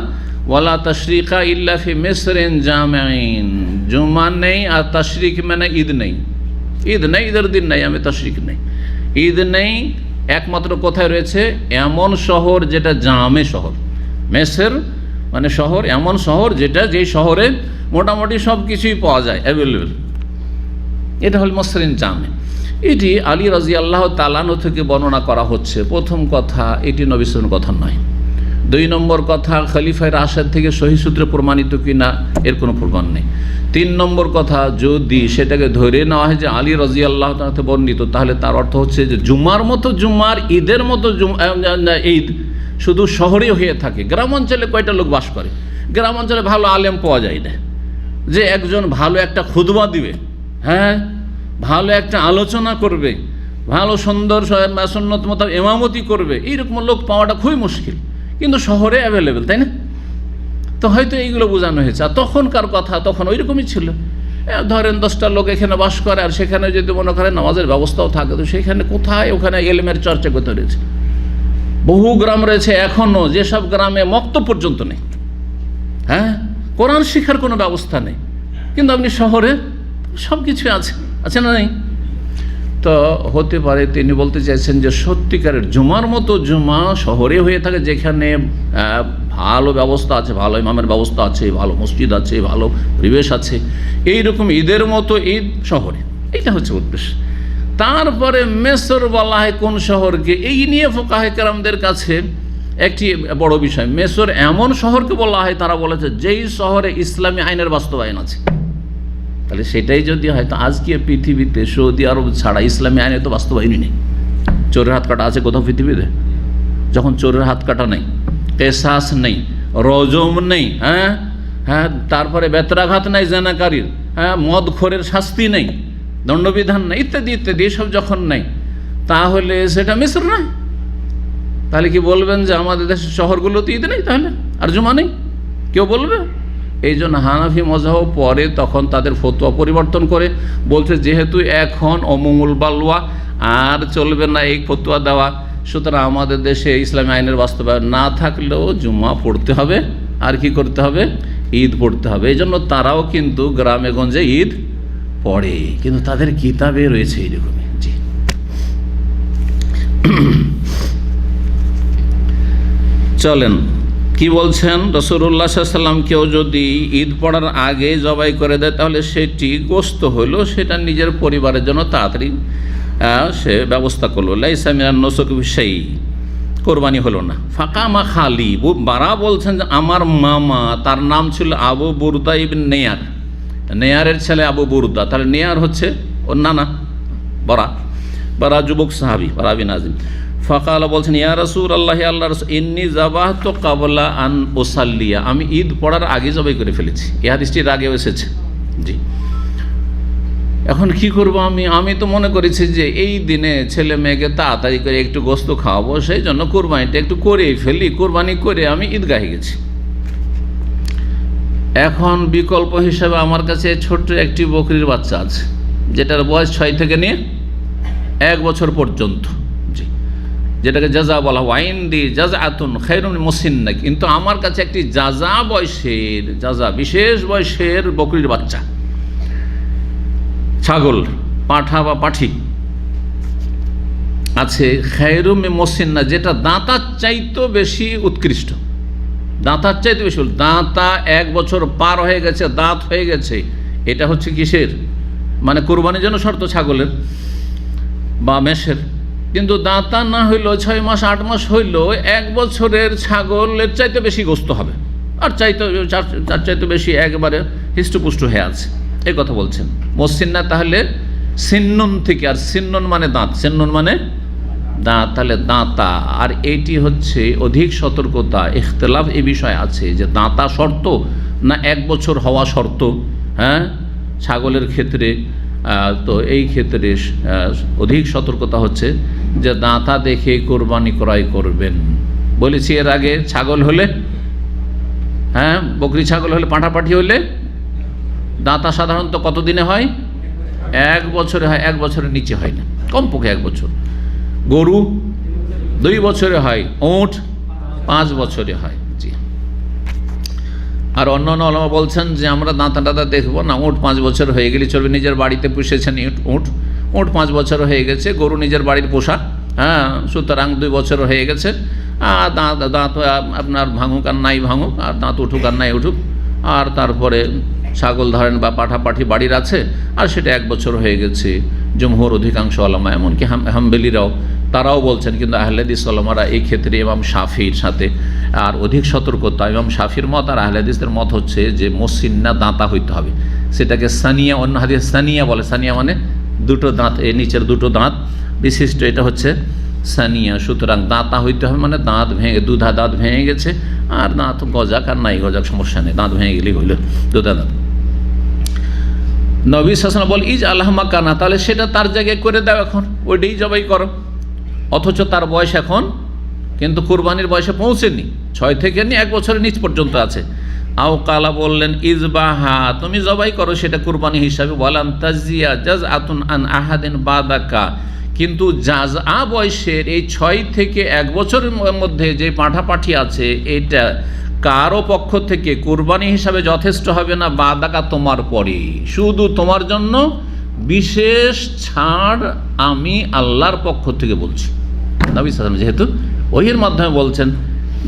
ওয়ালা তাশরিকা ইল্লা ফি মিসরিন জামাইন, জুমা নেই আর তাশরিক মানে ঈদ নেই। ঈদ নেই, ঈদের দিন নেই, আমি তাশরিক নেই, ঈদ নেই। একমাত্র কোথায় রয়েছে? এমন শহর যেটা জামে শহর। মেসর মানে শহর, এমন শহর যেই শহরে মোটামুটি সব কিছুই পাওয়া যায়, অ্যাভেলেবেল। এটা হল মসরিন জামে। এটি আলী রাদিয়াল্লাহু তাআলা আনহু থেকে বর্ণনা করা হচ্ছে। প্রথম কথা, এটি নবী সাল্লাল্লাহু আলাইহি ওয়াসাল্লামের কথা নয়। 2 নম্বর কথা, খলিফায়ে রাশেদ থেকে সহিহ সূত্রে প্রমাণিত কিনা এর কোনো প্রমাণ নেই। 3 নম্বর কথা, যদি সেটাকে ধরে নেওয়া হয় যে আলী রাদিয়াল্লাহু তাআলা থেকে বর্ণিত, তাহলে তার অর্থ হচ্ছে যে জুমার মতো জুমার, ঈদের মতো ঈদ শুধু শহরেই হয়ে থাকে। গ্রামাঞ্চলে কয়টা লোক বাস করে? গ্রামাঞ্চলে ভালো আলেম পাওয়া যায় না, যে একজন ভালো একটা খুতবা দিবে, হ্যাঁ, ভালো একটা আলোচনা করবে, ভালো সুন্দর সুন্নত মতো ইমামতি করবে, এইরকম লোক পাওয়াটা খুবই মুশকিল। কিন্তু শহরে অ্যাভেলেবেল, তাই না? তো হয়তো এইগুলো বোঝানো হয়েছে। আর তখনকার কথা, তখন ওই রকমই ছিল। ধরেন 10টা লোক এখানে বাস করে, আর সেখানে যদি মনে করেন নামাজের ব্যবস্থাও থাকে, তো সেখানে কোথায় ওখানে এলমের চর্চা করতে রয়েছে। বহু গ্রাম রয়েছে এখনও, যেসব গ্রামে মক্তব পর্যন্ত নেই, হ্যাঁ, কোরআন শিক্ষার কোনো ব্যবস্থা নেই। কিন্তু আপনি শহরে সব কিছু আছে না নেই? তো হতে পারে তিনি বলতে চাইছেন যে সত্যিকারের জুমার মতো জুমা শহরে হয়ে থাকে, যেখানে ভালো ব্যবস্থা আছে, ভালো ইমামের ব্যবস্থা আছে, ভালো মসজিদ আছে, ভালো পরিবেশ আছে, এইরকম ঈদের মতো ঈদ শহরে। এইটা হচ্ছে উদ্দেশ্য। তারপরে মেসর বলা হয় কোন শহরকে? এই নিয়ে ফুকাহে কেরামদের কাছে একটি বড় বিষয়। মেসর এমন শহরকে বলা হয়, তারা বলেছে যেই শহরে ইসলামী আইনের বাস্তবায়ন আছে। তাহলে সেটাই যদি হয়, তো আজকে পৃথিবীতে সৌদি আরব ছাড়া ইসলামী আইনে তো বাস্তবায়নই নেই। চোরের হাত কাটা আছে কোথাও পৃথিবীতে? যখন চোরের হাত কাটা নেই, কেসাস নেই, রজম নেই, হ্যাঁ, তারপরে বেত্রাঘাত নেই জেনাকারীর, হ্যাঁ, মদখোরের শাস্তি নেই, দণ্ডবিধান নেই, ইত্যাদি ইত্যাদি, এসব যখন নেই, তাহলে সেটা মিসর নয়। তাহলে কি বলবেন যে আমাদের দেশের শহরগুলোতে ঈদ নেই তাহলে, আর জুমা নেই? কেউ বলবে? এই জন্য হানাফি মযহাব পরে তখন তাদের ফতোয়া পরিবর্তন করে বলছে, যেহেতু এখন অমঙ্গল বালওয়া, আর চলবে না এই ফতোয়া দেওয়া, সুতরাং আমাদের দেশে ইসলামী আইনের বাস্তবায়ন না থাকলেও জুমা পড়তে হবে, আর কি করতে হবে? ঈদ পড়তে হবে। এই জন্য তারাও কিন্তু গ্রামে গঞ্জে ঈদ পড়ে, কিন্তু তাদের কিতাবে রয়েছে এইরকমই। জি, চলেন কি বলছেন? রাসূলুল্লাহ সাল্লাল্লাহু আলাইহি ওয়াসাল্লাম কেউ যদি ঈদ পড়ার আগে জবাই করে দেয়, তাহলে সেটি গোশত হলো, সেটা নিজের পরিবারের জন্য তাড়াতাড়ি সে ব্যবস্থা করলো। লাইসা মিনান নুসুক বিশাই, কোরবানি হলো না। ফাকামা খালি বারা বলছেন যে আমার মামা, তার নাম ছিল আবু বুরদা ইবনে নেয়ার, নেয়ারের ছেলে আবু বুরদা। তাহলে নেয়ার হচ্ছে ওর নানা, বারা যুবক সাহাবী, বারা বিন আযিম। ফাকালা বলছেন, ইয়া রাসূলুল্লাহ, আল্লাহর রাসূল, ইন্নী যাবাহতু ক্বাবলা আন উসাল্লিয়া, আমি ঈদ পড়ার আগে জবাই করে ফেলেছি। এই হাদিসটির আগেও এসেছে। জি, এখন কি করব আমি তো মনে করেছি যে এই দিনে ছেলে মেয়েকে তাড়াতাড়ি করে একটু গোশত খাওয়াবো, সেই জন্য কোরবানিটা একটু করেই ফেলি। কোরবানি করে আমি ঈদগাহে গেছি। এখন বিকল্প হিসাবে আমার কাছে ছোট্ট একটি বকরির বাচ্চা আছে, যেটার বয়স 6 থেকে নিয়ে 1 বছর পর্যন্ত, জি, যেটাকে জাজা বলা, ওয়াইন দি জাজা আতুন খায়রুন মুসিন্না। কিন্তু আমার কাছে একটি বিশেষ বয়সের বকরির বাচ্চা, ছাগল, পাঠা বা পাঠি আছে, খায়রুম মুসিন্না, যেটা দাঁতার চাইতেও বেশি উৎকৃষ্ট, দাঁতার চাইতে বেশি। দাঁতা 1 বছর পার হয়ে গেছে, দাঁত হয়ে গেছে। এটা হচ্ছে কিসের? মানে কোরবানির জন্য শর্ত ছাগলের বা মেষের। কিন্তু দাঁতা না হইলেও 6 মাস 8 মাস হইলেও 1 বছরের ছাগলের চাইতে বেশি গোশত হবে, আর তার চাইতে বেশি একেবারে হিষ্টপুষ্ট হয়ে আছে, এই কথা বলছেন। মুসিন্না তাহলে সিন্নুন থেকে, আর সিন্নুন মানে দাঁত, সিন্নুন মানে দাঁত, তাহলে দাঁতা। আর এইটি হচ্ছে অধিক সতর্কতা, ইখতিলাফ এ বিষয় আছে যে দাঁতা শর্ত না 1 বছর হওয়া শর্ত। হ্যাঁ, ছাগলের ক্ষেত্রে তো এই ক্ষেত্রে অধিক সতর্কতা হচ্ছে যে দাঁতা দেখে কোরবানি ক্রয় করবেন। বলেছি এর আগে, ছাগল হলে, হ্যাঁ বকরি ছাগল হলে, পাঁঠাপাঠি হলে দাঁতা সাধারণত কত দিনে হয়? 1 বছরে হয়, 1 বছরের নিচে হয় না, কমপক্ষে 1 বছর। গরু 2 বছরে হয়, ওঁট 5 বছরে হয়। জি। আর অন্যান্য ওলামা বলছেন যে আমরা দাঁতা টাতা দেখবো না, ওঁট 5 বছর হয়ে গেলে চলবে। নিজের বাড়িতে পুষেছেন ওঁট 5 বছর হয়ে গেছে, গরু নিজের বাড়ির পোষা, হ্যাঁ, সুতরাং 2 বছর হয়ে গেছে। আর দাঁত আপনার ভাঙুক আর নাই ভাঙুক, আর দাঁত উঠুক আর নাই উঠুক, আর তারপরে ছাগল ধরেন বা পাঠাপাঠি বাড়ির আছে, আর সেটা 1 বছর হয়ে গেছে। জমহুর অধিকাংশ ওলামা, এমনকি হাম্বেলিরাও, তারাও বলছেন। কিন্তু আহলে হাদিস ওলামারা এই ক্ষেত্রে ইমাম শাফির সাথে আর অধিক সতর্কতা। ইমাম শাফির মত আর আহলে হাদিসের মত হচ্ছে যে মুসিন্না দাঁতা হইতে হবে, সেটাকে সানিয়া, অন্য হাদিস সানিয়া বলে। সানিয়া মানে 2টো দাঁত, এই নিচের 2টো দাঁত বিশিষ্ট, এটা হচ্ছে সানিয়া। সুতরাং দাঁতা হইতে হবে মানে দাঁত ভেঙে, দুধা দাঁত ভেঙে গেছে, আর দাঁত গজাক আর নাই গজাক সমস্যা নেই, দাঁত ভেঙে গেলেই হইল দুধা দাঁত। নবী সাল্লাল্লাহু আলাইহি ওয়াসাল্লাম বল ইজ আল্লাহুম্মা কানা, তাহলে সেটা তার জায়গায় করে দাও, এখন ওইটাই জবাই করো। অথচ তার বয়স এখন কিন্তু কুরবানির বয়সে পৌঁছেনি, 6 থেকে নিয়ে 1 বছরের নিচ পর্যন্ত আছে। আও কালা বললেন ইজবাহা, তুমি জবাই করো সেটা কুরবানি হিসাবে। বলাম তাজিয়া জাজআতুন আন আহাদিন বাদাকা, কিন্তু জাজআ বয়সের এই 6 থেকে 1 বছরের মধ্যে যে পাঁঠাপাঠি আছে, এটা কারো পক্ষ থেকে কুরবানি হিসাবে যথেষ্ট হবে না, বাদাকা তোমার পরে, শুধু তোমার জন্য বিশেষ ছাড় আমি আল্লাহর পক্ষ থেকে বলছি। নবী সাল্লাল্লাহু আলাইহি ওয়াসাল্লাম যেহেতু ওহির মাধ্যমে বলছেন,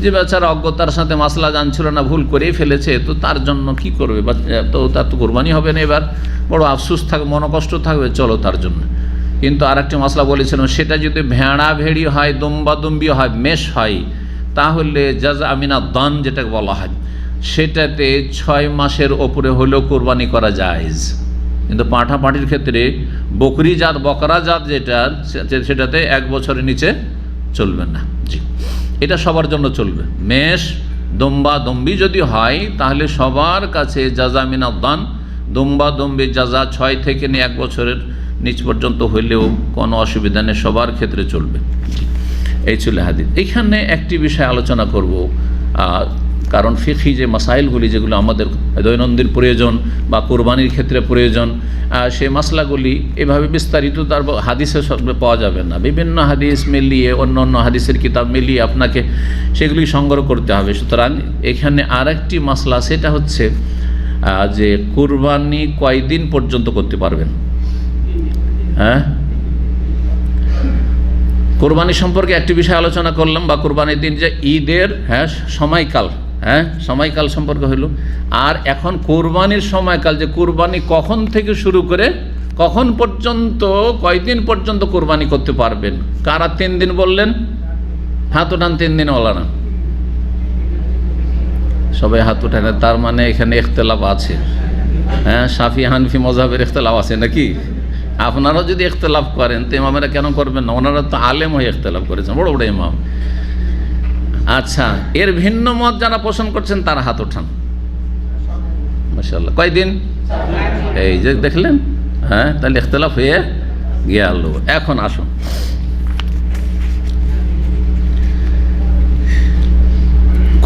যে বেচারা অজ্ঞতার সাথে মাসলা জানছিল না, ভুল করেই ফেলেছে, তো তার জন্য কি করবে, তো তার তো কোরবানি হবে না, এবার বড় আফসোস থাকবে, মনকষ্ট থাকবে, চলো তার জন্য। কিন্তু আর একটি মাসলা বলেছিলাম, সেটা যদি ভেড়া ভেড়ি হয়, দুম্বা দুম্বি হয়, মেষ হয়, তাহলে জাজা আমিনা দান যেটাকে বলা হয়, সেটাতে 6 মাসের ওপরে হলেও কোরবানি করা জায়েজ। কিন্তু পাঁঠাপাঠির ক্ষেত্রে বকরি জাত, বকরা জাত যেটা, সেটাতে 1 বছরের নিচে চলবে না। জি, এটা সবার জন্য চলবে। মেষ, দম্বা দম্বি যদি হয়, তাহলে সবার কাছে জাজা মিনা দান, দম্বা দম্বি জাজা 6 থেকে নিয়ে 1 বছরের নিচ পর্যন্ত হইলেও কোনো অসুবিধা নেই, সবার ক্ষেত্রে চলবে। এই ছিল হাদিস। এইখানে একটি বিষয় আলোচনা করব, কারণ ফিকহি যে মাসাইলগুলি যেগুলো আমাদের দৈনন্দিন প্রয়োজন বা কোরবানির ক্ষেত্রে প্রয়োজন, সেই মাসলাগুলি এভাবে বিস্তারিত তার হাদিসে পাওয়া যাবে না। বিভিন্ন হাদিস মিলিয়ে, অন্য অন্য হাদিসের কিতাব মিলিয়ে আপনাকে সেগুলি সংগ্রহ করতে হবে। সুতরাং এখানে আর একটি মাসলা, সেটা হচ্ছে যে কোরবানি কয়দিন পর্যন্ত করতে পারবেন। হ্যাঁ, কোরবানি সম্পর্কে একটি বিষয় আলোচনা করলাম, বা কোরবানির দিন যে ঈদের সময়কাল, সময়কাল সম্পর্কে হইল। আর এখন কোরবানির সময়কাল, যে কোরবানি কখন থেকে শুরু করে কখন পর্যন্ত, কয়দিন পর্যন্ত কোরবানি করতে পারবেন। কারা 3 দিন বললেন? হাত উঠান, 3 দিন ওলা না, সবাই হাত উঠান। তার মানে এখানে ইখতিলাফ আছে। হ্যাঁ, শাফি হানফি মযহাবের ইখতিলাফ আছে নাকি? আপনারাও যদি ইখতিলাফ করেন তো ইমামেরা কেন করবেন না? ওনারা তো আলেম হয়ে ইখতিলাফ করেছেন, বড় বড় ইমাম। আচ্ছা, এর ভিন্ন মত যারা পোষণ করছেন তারা হাত ওঠান। মাশাআল্লাহ, কয়দিন? এই যে দেখলেন, হ্যাঁ, তাহলে ইখতিলাফ হয়ে গেল। এখন আসুন,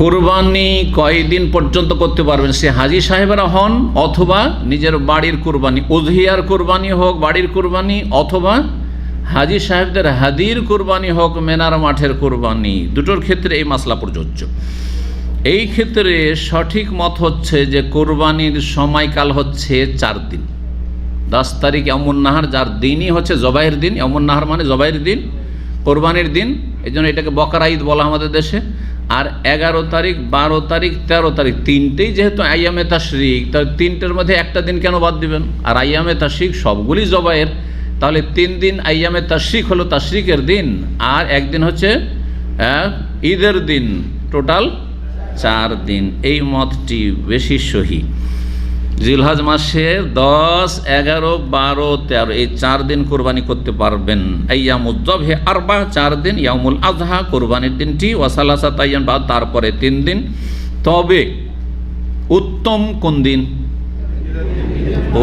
কোরবানি কয়দিন পর্যন্ত করতে পারবেন? সে হাজি সাহেবেরা হন অথবা নিজের বাড়ির কোরবানি, উযহিয়ার কোরবানি হোক, বাড়ির কোরবানি, অথবা হাজি সাহেবদের হাদির কোরবানি হোক, মেনার মাঠের কোরবানি, দুটোর ক্ষেত্রে এই মাসলা প্রযোজ্য। এই ক্ষেত্রে সঠিক মত হচ্ছে যে কোরবানির সময়কাল হচ্ছে 4 দিন। 10 তারিখ ইয়ামুন নাহার, যার দিনই হচ্ছে জবাইয়ের দিন। ইয়ামুন নাহার মানে জবাইয়ের দিন, কোরবানির দিন, এই জন্য এটাকে বকরা ঈদ বলা আমাদের দেশে। আর 11 তারিখ, 12 তারিখ, 13 তারিখ, 3টেই যেহেতু আইয়ামে তাশরিক, তাহলে 3টের মধ্যে একটা দিন কেন বাদ দিবেন? আর আইয়ামে তাশরিক সবগুলি জবাইয়ের, তাহলে 3 দিন আইয়ামে তাশরিক হলো তাশরিকের দিন, আর একদিন হচ্ছে ঈদের দিন, টোটাল 4 দিন, এই মতটি বেশি সহি। জিলহজ মাসের 10, 11, 12, 13 এই 4 দিন কোরবানি করতে পারবেন। আইয়ামুজ যবহে 4 4 দিন, ইয়ামুল আযহা কোরবানির দিনটি, ওয়া সালাসাত আইয়াম বা তারপরে 3 দিন। তবে উত্তম কোন দিন?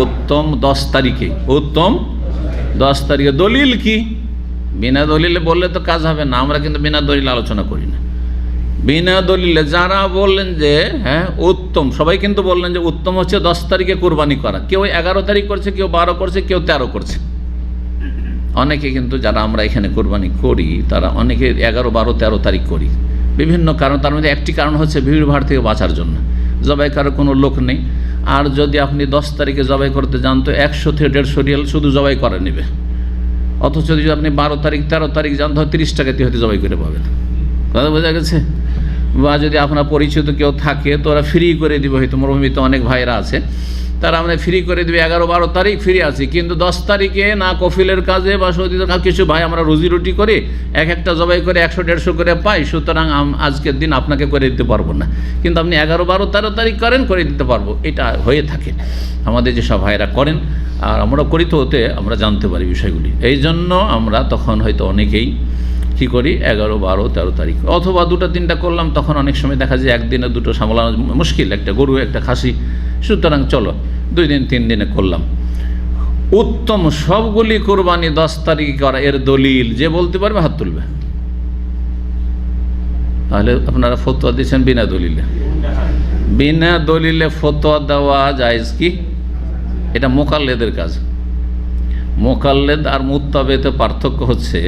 উত্তম 10 তারিখে। উত্তম 10 তারিখে। দলিল কি? বিনা দলিলে বললে তো কাজ হবে না, আমরা কিন্তু বিনা দলিল আলোচনা করি না। বিনা দলিলে যারা বললেন যে হ্যাঁ উত্তম, সবাই কিন্তু বললেন যে উত্তম হচ্ছে 10 তারিখে কোরবানি করা। কেউ 11 তারিখ করছে, কেউ 12 করছে, কেউ 13 করছে। অনেকে কিন্তু যারা আমরা এখানে কোরবানি করি তারা অনেকে 11, 12, 13 তারিখ করি বিভিন্ন কারণ। তার মধ্যে একটি কারণ হচ্ছে ভিড় ভাড় থেকে বাঁচার জন্য, জবাই করার কোনো লোক নেই। আর যদি আপনি 10 তারিখে জবাই করতে যান তো 100 থেকে 150 রিয়াল শুধু জবাই করে নেবে। অথচ যদি আপনি 12 তারিখ 13 তারিখ যান তো 30 টাকাতে হয়তো জবাই করে পাবেন। কথা বোঝা গেছে? বা যদি আপনার পরিচিত কেউ থাকে তো ওরা ফ্রি করে দিবে, হয়তো মরুভূমিতে অনেক ভাইরা আছে, তারা আমরা ফ্রি করে দেবে। 11, 12 তারিখ ফ্রি আছি, কিন্তু 10 তারিখে না কফিলের কাজে বা সৌদিদের কাজ কিছু ভাই আমরা রুজি রুটি করে একটা জবাই করে 100, 150 করে পাই, সুতরাং আজকের দিন আপনাকে করে দিতে পারবো না, কিন্তু আপনি 11, 12, 13 তারিখ করেন, করে দিতে পারবো। এটা হয়ে থাকে আমাদের যেসব ভাইরা করেন, আর আমরা করি তো ওতে আমরা জানতে পারি বিষয়গুলি। এই জন্য আমরা তখন হয়তো অনেকেই কী করি 11, 12, 13 তারিখ, অথবা 2টা 3টা করলাম, তখন অনেক সময় দেখা যায় একদিনে 2টো সামলানো মুশকিল, একটা গরু একটা খাসি, সুতরাং চলো 2 দিন 3 দিনে করলাম। উত্তম সবগুলি কোরবানি 10 তারিখ করা, এর দলিল যে বলতে পারবে হাত তুলবে। তাহলে আপনারা ফতোয়া দিচ্ছেন বিনা দলিলে। বিনা দলিলে ফতোয়া দেওয়া জায়েজ কি? এটা মোকাল্লেদের কাজ। মোকাল্লেদ আর মুত্তাবেতে পার্থক্য হচ্ছে,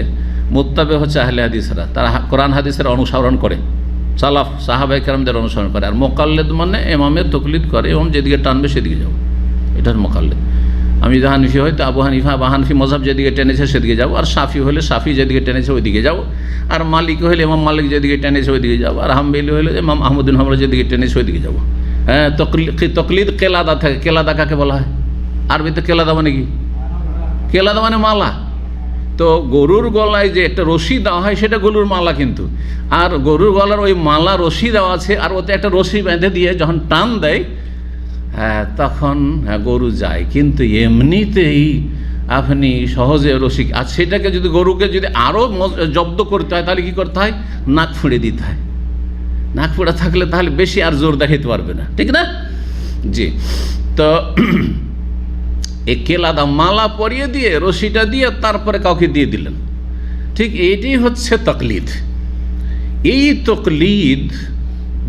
মুত্তাবে হচ্ছে আহলে হাদিসরা, তারা কোরআন হাদিসের অনুসরণ করে, সালাফ সাহাবায়ে কেরামদের অনুসরণ করে। আর মোকাল্লেদ মানে ইমামের তাকলিদ করে এবং যেদিকে টানবে সেদিকে যাও, এটা মোকাল্লেদ। আমি যদি হানিফি হই তো আবু হানিফা বা হানফি মযহাব যেদিকে টেনেছে সেদিকে যাও, আর শাফি হলে শাফি যেদিকে টেনেছে ওইদিকে যাও, আর মালিক হলে ইমাম মালিক যেদিকে টেনেছে ওইদিকে যাও, আর হাম্বলি হলে ইমাম আহমদ বিন হাম্বল যেদিকে টেনেছে ওইদিকে যাবো। হ্যাঁ, তকলিদ কেলাদা থাকে। কেলাদা কাকে বলা হয়? আরবিতে কেলাদা মানে কি? কেলাদা মানে মালা। তো গরুর গলায় যে একটা রশি দেওয়া হয় সেটা গরুর মালা, কিন্তু আর গরুর গলার ওই মালা রশি দেওয়া আছে, আর ওতে একটা রশি বেঁধে দিয়ে যখন টান দেয় হ্যাঁ তখন গরু যায়। কিন্তু এমনিতেই আপনি সহজে রশি, আর সেটাকে যদি গরুকে যদি আরও জব্দ করতে হয় তাহলে কী করতে হয়? নাক ফুঁড়ে দিতে হয়। নাক ফুঁড়া থাকলে তাহলে বেশি আর জোর দেখাতে পারবে না, ঠিক না? জি। তো এই কেলাদা মালা পরিয়ে দিয়ে রশিটা দিয়ে তারপরে কাউকে দিয়ে দিলেন, ঠিক এইটাই হচ্ছে তাকলিদ। এই তাকলিদ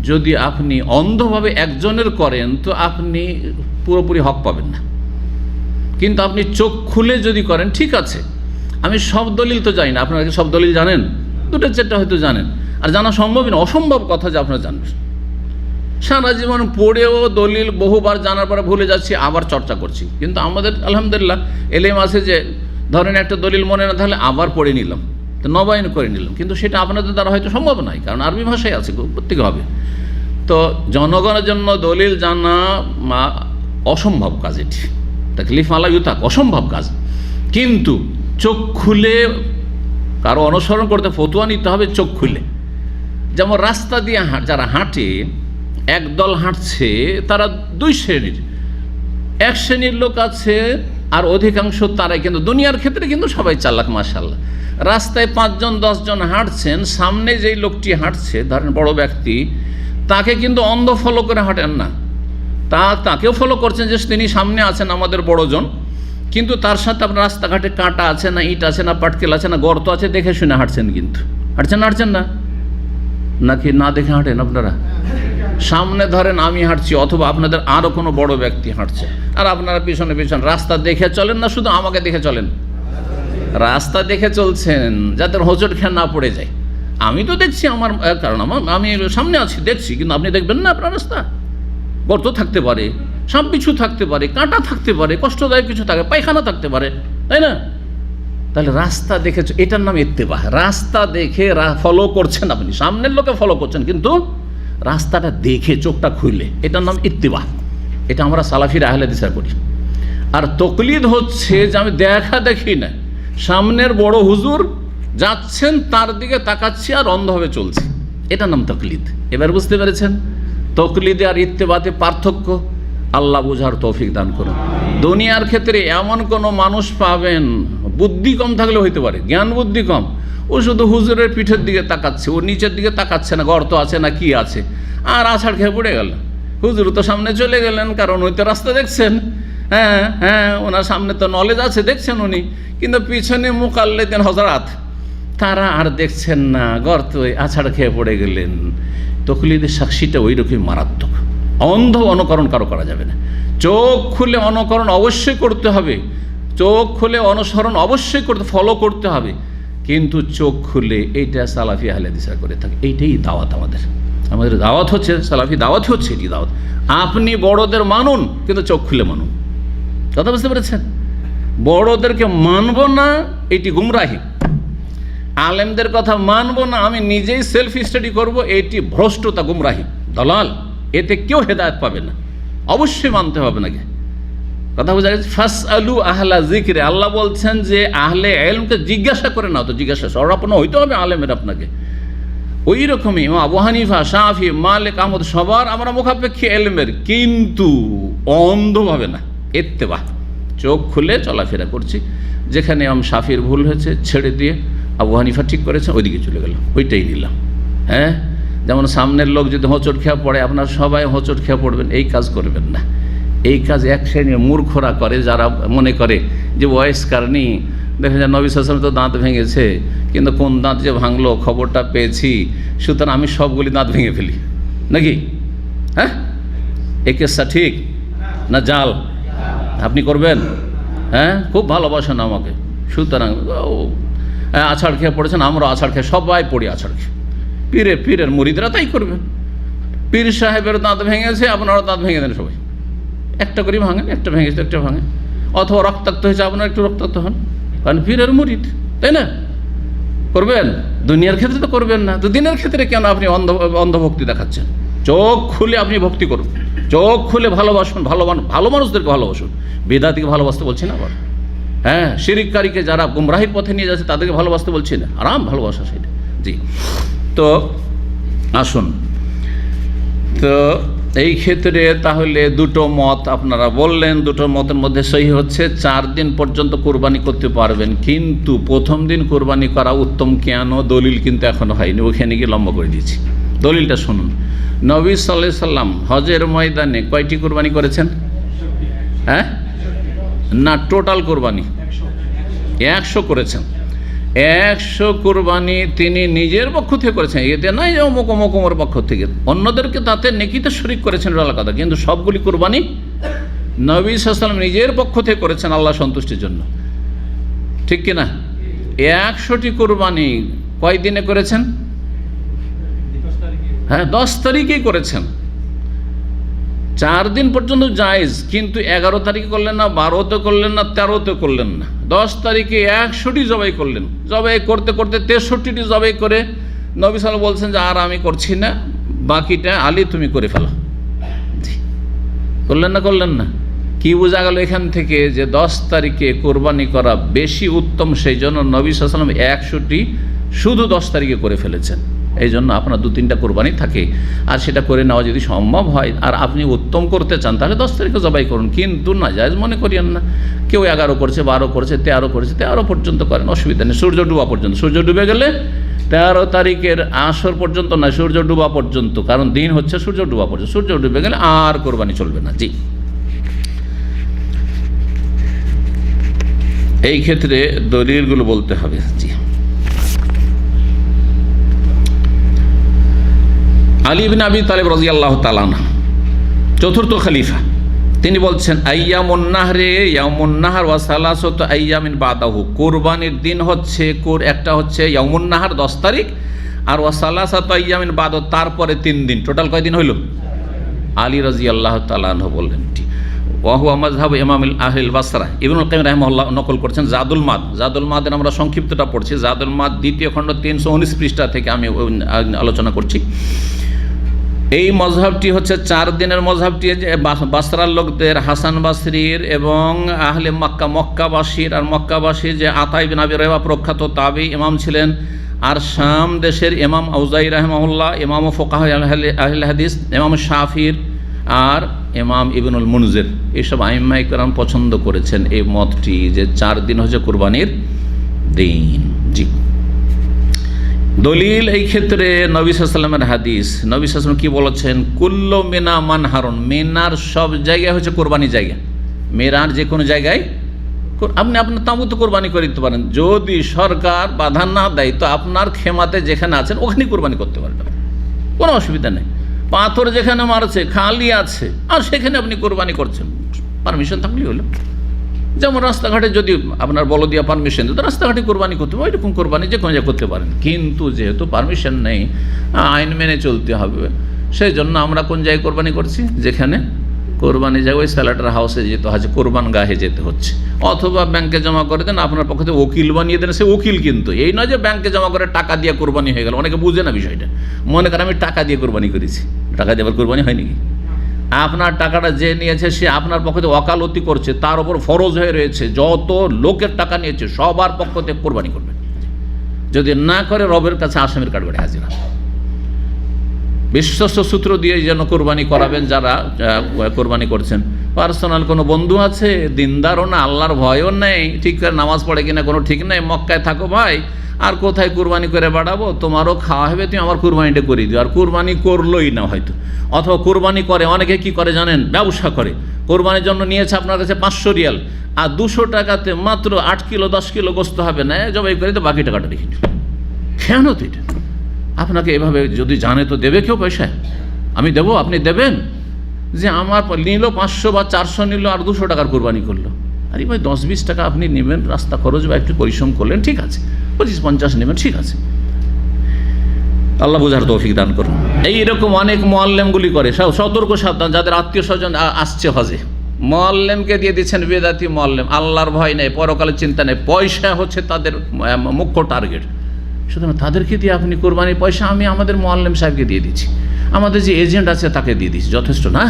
যদি আপনি অন্ধভাবে একজনের করেন তো আপনি পুরোপুরি হক পাবেন না, কিন্তু আপনি চোখ খুলে যদি করেন ঠিক আছে। আমি সব দলিল তো জানি না, আপনারা কি সব দলিল জানেন? 2টা 4টা হয়তো জানেন, আর জানা সম্ভবই না, অসম্ভব কথা যে আপনারা জানেন। সারা জীবন পড়েও দলিল বহুবার জানার পরে ভুলে যাচ্ছি, আবার চর্চা করছি। কিন্তু আমাদের আলহামদুলিল্লাহ এলেম আছে যে ধরেন একটা দলিল মনে না তাহলে আবার পড়ে নিলাম, তো নবায়ন করে নিলাম, কিন্তু সেটা আপনাদের দ্বারা হয়তো সম্ভব নয়, কারণ আরবি ভাষায় আছে, প্রত্যেকে হবে। তো জনগণের জন্য দলিল জানা অসম্ভব কাজ, এটি তাকলিফ আলা ইউতাক, অসম্ভব কাজ। কিন্তু চোখ খুলে কারো অনুসরণ করতে, ফতোয়া নিতে হবে চোখ খুলে। যেমন রাস্তা দিয়ে যারা হাঁটে, একদল হাঁটছে, তারা 2 শ্রেণীর। এক শ্রেণীর লোক আছে আর অধিকাংশ তারাই কিন্তু দুনিয়ার ক্ষেত্রে কিন্তু সবাই চালাক মাশাআল্লাহ। রাস্তায় 5 জন 10 জন হাঁটছেন, সামনে যেই লোকটি হাঁটছে ধরেন বড় ব্যক্তি, তাকে কিন্তু অন্ধ ফলো করে হাঁটেন না, তাকেও ফলো করছেন যে তিনি সামনে আছেন আমাদের বড়জন, কিন্তু তার সাথে আপনার রাস্তাঘাটে কাঁটা আছে না, ইট আছে না, পাটকেল আছে না, গর্ত আছে, দেখে শুনে হাঁটছেন। কিন্তু হাঁটছেন না নাকি না দেখে হাঁটেন আপনারা? সামনে ধরেন আমি হাঁটছি অথবা আপনাদের আরও কোনো বড় ব্যক্তি হাঁটছে, আর আপনারা পিছনে পিছনে রাস্তা দেখে চলেন না, শুধু আমাকে দেখে চলেন? রাস্তা দেখে চলছেন যাতে হোঁচট খেয়ে না পড়ে যায়। আমি তো দেখছি আমার, কারণ আমি সামনে আছি দেখছি, কিন্তু আপনি দেখবেন না আপনার রাস্তা? গর্ত থাকতে পারে, সাপ বিছু থাকতে পারে, কাঁটা থাকতে পারে, কষ্টদায়ক কিছু থাকে, পায়খানা থাকতে পারে, তাই না? তাহলে রাস্তা দেখে, এটার নাম ইত্তেবা। রাস্তা দেখে ফলো করছেন আপনি, সামনের লোকে ফলো করছেন, কিন্তু রাস্তাটা দেখে চোখটা খুলে, এটার নাম ইত্তেবা। এটা আমরা সালাফির আহলে হাদিসরা করি। আর তাকলিদ হচ্ছে যে আমি দেখা দেখি না, সামনের বড় হুজুর যাচ্ছেন তার দিকে তাকাচ্ছি আর অন্ধভাবে চলছি, এটার নাম তকলিদ। এবার বুঝতে পেরেছেন তকলিদে আর ইত্তেবাতে পার্থক্য? আল্লাহ বুঝার তৌফিক দান করুন। দুনিয়ার ক্ষেত্রে এমন কোনো মানুষ পাবেন, বুদ্ধি কম থাকলে হইতে পারে, জ্ঞান বুদ্ধি কম, ও শুধু হুজুরের পিঠের দিকে তাকাচ্ছে, ও নিচের দিকে তাকাচ্ছে না, গর্ত আছে না কি আছে, আর আছাড় খেয়ে পড়ে গেল। হুজুর তো সামনে চলে গেলেন, কারণ ওই তো রাস্তা দেখছেন, হ্যাঁ হ্যাঁ, ওনার সামনে তো নলেজ আছে, দেখছেন উনি, কিন্তু পিছনে মুকাল্লিদিন হযরত তারা আর দেখছেন না, গর্তই আছাড় খেয়ে পড়ে গেলেন। তকলিদের সাক্ষীটা ওই রকমই মারাত্মক। অন্ধ অনুকরণ কারো করা যাবে না। চোখ খুলে অনুকরণ অবশ্যই করতে হবে, চোখ খুলে অনুসরণ অবশ্যই করতে, ফলো করতে হবে, কিন্তু চোখ খুলে এইটা সালাফি আহলে হাদিসরা করে থাকে। এইটাই দাওয়াত আমাদের দাওয়াত হচ্ছে, সালাফি দাওয়াত হচ্ছে এটি দাওয়াত। আপনি বড়দের মানুন, কিন্তু চোখ খুলে মানুন। কথা বুঝতে পেরেছেন? বড়দেরকে মানব না, এটি গুমরাহি। আলেমদের কথা মানব না, আমি নিজেই সেলফ স্টাডি করব, এটি ভ্রষ্টতা, গুমরাহি, দলাল। এতে কেউ হেদায়েত পাবে না, অবশ্যই মানতে হবে নাকি। কথা বোঝা গেছে? ফাসআলু আহলা যিকরি, আল্লাহ বলছেন যে আহলে ইলমকে জিজ্ঞাসা করে নাও। তো জিজ্ঞাসা সরাপন্ন হইতে হবে আলেমের আপনাকে। ওই রকমই আবু হানিফা, শাফি, মালিক, আহমদ সবার আমরা মুখাপেক্ষী ইলমের, কিন্তু অন্ধভাবে না, ইত্তেবা, চোখ খুলে চলাফেরা করছি। যেখানে শাফির ভুল হয়েছে ছেড়ে দিয়ে আবু হানিফা ঠিক করেছে, ওইদিকে চলে গেল, ওইটাই নিলাম। হ্যাঁ, যেমন সামনের লোক যদি হোঁচট খেয়ে পড়ে, আপনার সবাই হোঁচট খেয়ে পড়বেন, এই কাজ করবেন না। এই কাজ এক শ্রেণীর মূর্খরা করে, যারা মনে করে যে বয়স্কার নেই, দেখা যায় নবী সাল্লাল্লাহু আলাইহি ওয়াসাল্লাম তো দাঁত ভেঙেছে, কিন্তু কোন দাঁত যে ভাঙলো খবরটা পেয়েছি, সুতরাং আমি সবগুলি দাঁত ভেঙে ফেলি, নাকি? হ্যাঁ, এই কেসটা ঠিক না জাল? আপনি করবেন? হ্যাঁ, খুব ভালোবাসেন আমাকে, সুতরাং আছাড় খেয়ে পড়েছেন, আমরা আছাড় খেয়ে, সবাই পড়ি আছাড় খেয়ে। পীরের মুরিদরা তাই করবে। পীর সাহেবের দাঁত ভেঙেছে, আপনারা দাঁত ভেঙে দেন সবাই, একটা করে ভাঙেন, একটা ভেঙেছে একটা ভাঙেন। অথবা রক্তাক্ত হয়েছে, আপনারা একটু রক্তাক্ত হন, কারণ পীরের মুরিদ, তাই না? করবেন? দুনিয়ার ক্ষেত্রে তো করবেন না, তো দিনের ক্ষেত্রে কেন আপনি অন্ধভক্তি দেখাচ্ছেন? চোখ খুলে আপনি ভক্তি করুন, চোখ খুলে ভালোবাসুন, ভালো মানুষদেরকে ভালোবাসুন। বিদআতীকে ভালোবাসতে বলছি না আবার, হ্যাঁ, শিরিককারীকে যারা গুমরাহির পথে নিয়ে যাচ্ছে তাদেরকে ভালোবাসতে বলছি না, আরাম ভালোবাসা সেটা। জি, তো আসুন, তো এই ক্ষেত্রে তাহলে দুটো মত আপনারা বললেন, দুটো মতের মধ্যে সহি হচ্ছে 4 দিন পর্যন্ত কোরবানি করতে পারবেন, কিন্তু প্রথম দিন কোরবানি করা উত্তম কেন, দলিল কিন্তু এখনো হয়নি, ওখানে গিয়ে লম্বা করে দিয়েছি। দলিলটা শুনুন। নবী সাল্লাল্লাহু আলাইহি সাল্লাম হজের ময়দানে কয়টি কোরবানি করেছেন? হ্যাঁ না, টোটাল কোরবানি 100 করেছেন। 100 কোরবানি তিনি নিজের পক্ষ থেকে করেছেন, এতে নয় যে অমুক অমুক অমর পক্ষ থেকে, অন্যদেরকে তাতে নেকিতে শরীক করেছেন আলাদা কথা, কিন্তু সবগুলি কোরবানি নবী সাল্লাল্লাহু আলাইহি ওয়াসাল্লাম নিজের পক্ষ থেকে করেছেন আল্লাহ সন্তুষ্টির জন্য, ঠিক কিনা? 100টি কোরবানি কয় দিনে করেছেন? হ্যাঁ, 10 তারিখেই করেছেন। 4 দিন পর্যন্ত জায়েজ, কিন্তু 11 তারিখে করলেন না, 12তে করলেন না, 13তে করলেন না, 10 তারিখে 100টি জবাই করলেন। জবাই করতে করতে 63টি জবাই করে নবী সাল্লাল্লাহু আলাইহি ওয়াসাল্লাম বলছেন যে আর আমি করছি না, বাকিটা আলী তুমি করে ফেলো। করলেন না? কি বোঝা গেল এখান থেকে? যে 10 তারিখে কোরবানি করা বেশি উত্তম, সেই জন্য নবী সাল্লাল্লাহু আলাইহি ওয়াসাল্লাম 100টি শুধু 10 তারিখে করে ফেলেছেন। এই জন্য আপনার 2-3টা কোরবানি থাকে, আর সেটা করে নেওয়া যদি সম্ভব হয় আর আপনি উত্তম করতে চান, তাহলে 10 তারিখে জবাই করুন, কিন্তু না জায়েজ মনে করিয়েন না। কেউ 11 করছে, 12 করছে, 13 করছে, 13 পর্যন্ত করেন, অসুবিধা নেই। সূর্য ডুবা পর্যন্ত, সূর্য ডুবে গেলে 13 তারিখের আসর পর্যন্ত না, সূর্য ডুবা পর্যন্ত, কারণ দিন হচ্ছে সূর্য ডুবা পর্যন্ত। সূর্য ডুবে গেলে আর কোরবানি চলবে না। জি, এই ক্ষেত্রে দলিলগুলো বলতে হবে। জি, আলী ইবনে আবি তালিব রাদিয়াল্লাহু তাআলা আনহু, চতুর্থ খলিফা, তিনি বলছেন আইয়ামুন নাহরে ইয়াউমুন নাহর ওয়া সালাসাতু আইয়ামিন বাদাহু, কুরবানির দিন হচ্ছে একটা হচ্ছে ইয়াউমুন নাহর 10 তারিখ, আর ওয়া সালাসাতু আইয়ামিন বাদাহু তারপরে 3 দিন, টোটাল কয় দিন হইল? আলী রাদিয়াল্লাহু তাআলা আনহু বললেন ওয়া হুয়া মাযহাবু ইমামিল আহলিল বাসরা। ইবনুল কাইয়িম রাহিমাহুল্লাহ নকল করছেন জাদুল মাদের আমরা সংক্ষিপ্তটা পড়ছি। জাদুল মাদ 2য় খণ্ড 319 পৃষ্ঠা থেকে আমি আলোচনা করছি। এই মজহাবটি হচ্ছে 4 দিনের মজহাবটি, বাসরার লোকদের, হাসান বাসরির এবং আহলে মক্কাবাসীর, আর মক্কাবাসীর যে আতা ইবনে আবি রাবিয়া প্রখ্যাত তাবী ইমাম ছিলেন, আর শাম দেশের ইমাম আউজাই রাহিমাহুল্লাহ, ইমাম ফুকাহা আহলে হাদিস, ইমাম শাফির আর ইমাম ইবনুল মুনজির, এইসব আইম্মায়ে কেরাম পছন্দ করেছেন এই মতটি যে 4 দিন হচ্ছে কুরবানির দিন। জি, দলিল এই ক্ষেত্রে নবী সাল্লাল্লাহু আলাইহি ওয়াসাল্লামের হাদিস। নবী সাল্লাল্লাহু আলাইহি ওয়াসাল্লাম কি বলেছেন? কুল্লু মিনা মানহারুন, মিনার সব জায়গায় হচ্ছে কোরবানি জায়গা। মেরার যে কোনো জায়গায় আপনি আপনার তাঁবুতে কোরবানি করে দিতে পারেন, যদি সরকার বাধা না দেয় তো আপনার খেমাতে যেখানে আছেন ওখানেই কোরবানি করতে পারেন, কোনো অসুবিধা নেই। পাথর যেখানে মারছে খালি আছে আর সেখানে আপনি কোরবানি করছেন, পারমিশন থাকলেই হলো। যেমন রাস্তাঘাটে যদি আপনার বলদিয়া পারমিশন দিত রাস্তাঘাটে কোরবানি করতে হবে, ওইরকম কোরবানি যে কোনো জায়গায় করতে পারেন। কিন্তু যেহেতু পারমিশন নেই, আইন মেনে চলতে হবে, সেই জন্য আমরা কোন জায়গায় কোরবানি করছি? যেখানে কোরবানি যায় ওই স্যালাটার হাউসে যেতে হচ্ছে, কোরবান গাহে যেতে হচ্ছে, অথবা ব্যাংকে জমা করে দেন, আপনার পক্ষ থেকে উকিল বানিয়ে দেন। সে উকিল কিন্তু এই নয় যে ব্যাংকে জমা করে টাকা দিয়ে কোরবানি হয়ে গেল, অনেকে বুঝে না বিষয়টা, মনে করেন আমি টাকা দিয়ে কোরবানি করেছি, টাকা দিয়ে আবার কোরবানি হয় নাকি? আপনার টাকাটা যে নিয়েছে সে আপনার পক্ষ থেকে ওকালতি করছে, তার উপর ফরজ হয়ে রয়েছে যত লোকের টাকা নিয়েছে সবার পক্ষ থেকে কোরবানি করবে, যদি না করে রবের কাছে আসামির কাঠগড়ে হাজিরা। বিশ্বস্ত সূত্র দিয়ে যেন কোরবানি করাবেন যারা কোরবানি করছেন। পার্সোনাল কোনো বন্ধু আছে, দিনদারও না, আল্লাহর ভয়ও নেই, ঠিক করে নামাজ পড়ে কিনা কোনো ঠিক নেই, মক্কায় থাকো ভাই, আর কোথায় কুরবানি করে বাড়াবো, তোমারও খাওয়া হবে, তুমি আমার কুরবানিটা করে দিও। আর কুরবানি করলোই না হয়তো, অথবা কুরবানি করে অনেকে কি করে জানেন? ব্যবসা করে। কোরবানির জন্য নিয়েছে আপনার কাছে 500 রিয়াল, আর 200 টাকাতে মাত্র 8 কিলো 10 কিলো গোস্ত হবে না, জবাই করে তো বাকি টাকাটা রেখে দিল। কেন তো এটা? আপনাকে এভাবে যদি জানে তো দেবে কেউ পয়সা? আমি দেবো, আপনি দেবেন? যে আমার নিল 500 বা 400 নিল আর 200 টাকার কোরবানি করলো, আরে ভাই 10-20 টাকা আপনি নেবেন, রাস্তা খরচ বা একটু পরিশ্রম করলেন, ঠিক আছে, 25-50 নেবেন, ঠিক আছে। আল্লাহ বোঝার তৌফিক দান করুন। এইরকম অনেক মুআল্লিমগুলি করে, সতর্ক সাবধান, যাদের আত্মীয় স্বজন আসছে হজে, মুআল্লিমকে দিয়ে দিচ্ছেন বেদাতি মুআল্লিম, আল্লাহর ভয় নেই, পরকালের চিন্তা নেই, পয়সা হচ্ছে তাদের মুখ্য টার্গেট। সুতরাং তাদেরকে দিয়ে আপনি কোরবানির পয়সা আমি আমাদের মুআল্লিম সাহেবকে দিয়ে দিচ্ছি, আমাদের যে এজেন্ট আছে তাকে দিয়ে দিচ্ছি, যথেষ্ট না?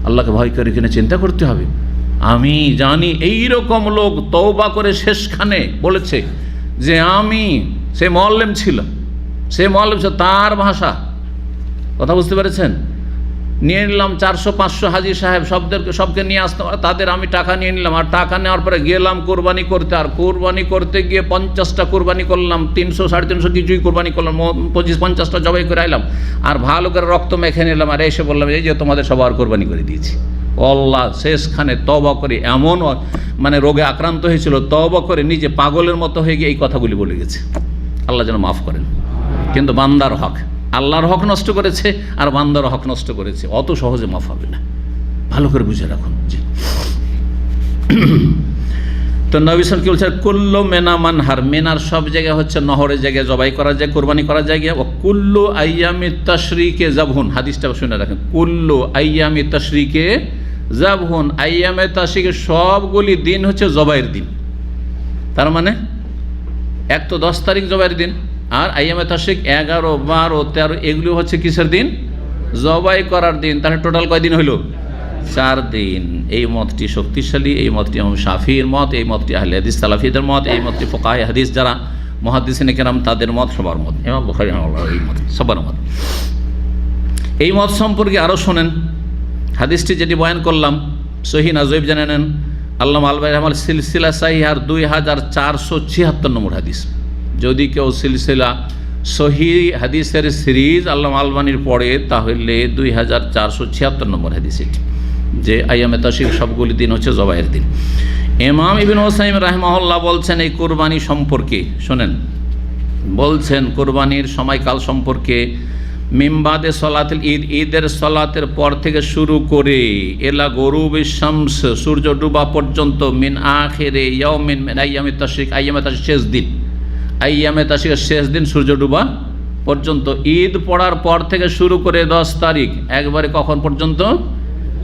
আল্লাহকে ভয় করে কিনা চিন্তা করতে হবে। আমি জানি এই রকম লোক তওবা করে শেষখানে বলেছে যে আমি, সে মুআল্লিম ছিল, তার ভাষা, কথা বুঝতে পেরেছেন? নিয়ে নিলাম 400-500 হাজি সাহেব সবকে নিয়ে আসতে, তাদের আমি টাকা নিয়ে নিলাম, আর টাকা নেওয়ার পরে গেলাম কোরবানি করতে, আর কোরবানি করতে গিয়ে 50টা কোরবানি করলাম, 300-350 কিছুই কোরবানি করলাম, 25-50টা জবাই করে আইলাম, আর ভালো করে রক্ত মেখে নিলাম, আর এসে বললাম এই যে তোমাদের সবার কোরবানি করে দিয়েছি। আল্লাহ শেষখানে তওবা করে, এমন মানে রোগে আক্রান্ত হয়েছিল, তওবা করে নিজে পাগলের মতো হয়ে গিয়ে এই কথাগুলি বলে গেছে। আল্লাহ যেন মাফ করেন। কিন্তু বান্দার হক, আল্লাহর হক নষ্ট করেছে আর বান্দার হক নষ্ট করেছে, অত সহজে মাফ হবে না, ভালো করে বুঝে রাখুন। জি, তো নবী সাল্লাল্লাহু আলাইহি ওয়াসাল্লাম কি বলছেন? কুল্লু মিনা মানহার, মিনার সব জায়গায় হচ্ছে নহরের জায়গায় জবাই করা যায়, কোরবানি করা যায়। ও কুল্লু আইয়ামি তাশরিকে যাবহুন, হাদিসটা শুনে রাখেন, কুল্লু আইয়ামি তাশরিকে যাবহুন, আইয়ামে তাশরিকে সবগুলি দিন হচ্ছে জবাইয়ের দিন। তার মানে এক তো 10 তারিখ জবাইয়ের দিন, আর আইয়ামে তাশরিক 11, 12, 13 এগুলো হচ্ছে কিসের দিন? জবাই করার দিন। তাহলে টোটাল কয়দিন হইল? 4 দিন। এই মতটি শক্তিশালী, এই মতটি ইমাম শাফির মত, এই মতটি আহলে হাদিস সালাফিদের মত, এই মতটি ফুকাহে হাদিস যারা মুহাদ্দিসিনে কেরাম তাদের মত, সবার মত, ইমাম বুখারী রাহিমাহুল্লাহ এই মত, সবার মত। এই মত সম্পর্কে আরও শোনেন, হাদিসটি যেটি বয়ান করলাম সহিহ না জয়ীফ জেনে নেন। আল্লামা আলবানী রাহমাতুল্লাহ সিলসিলা সাহিহার 2476 নম্বর হাদিস। যদি কেউ সিলসিলা সহিহ হাদিসের সিরিজ আল্লামা আলবানীর পড়ে তাহলে 2476 নম্বর হাদিস এটি, যে আইয়ামে তাশরিক সবগুলি দিন হচ্ছে জবাইয়ের দিন। ইমাম ইবনে উসাইম রাহিমাহুল্লাহ বলছেন এই কুরবানি সম্পর্কে, শোনেন, বলছেন কুরবানির সময়কাল সম্পর্কে, মিমবাদে সলাতুল ঈদ, ঈদের সলাতের পর থেকে শুরু করে এলা গরুবিশ শামস, সূর্য ডুবা পর্যন্ত, মিন আখিরে ইয়াউমিন মিন আইয়ামে তাশরিক, আইয়ামে তাশরিক শেষ দিন, আইয়ামে তাশরিকের শেষ দিন সূর্য ডুবা পর্যন্ত, ঈদ পড়ার পর থেকে শুরু করে 10 তারিখ একবারে কখন পর্যন্ত?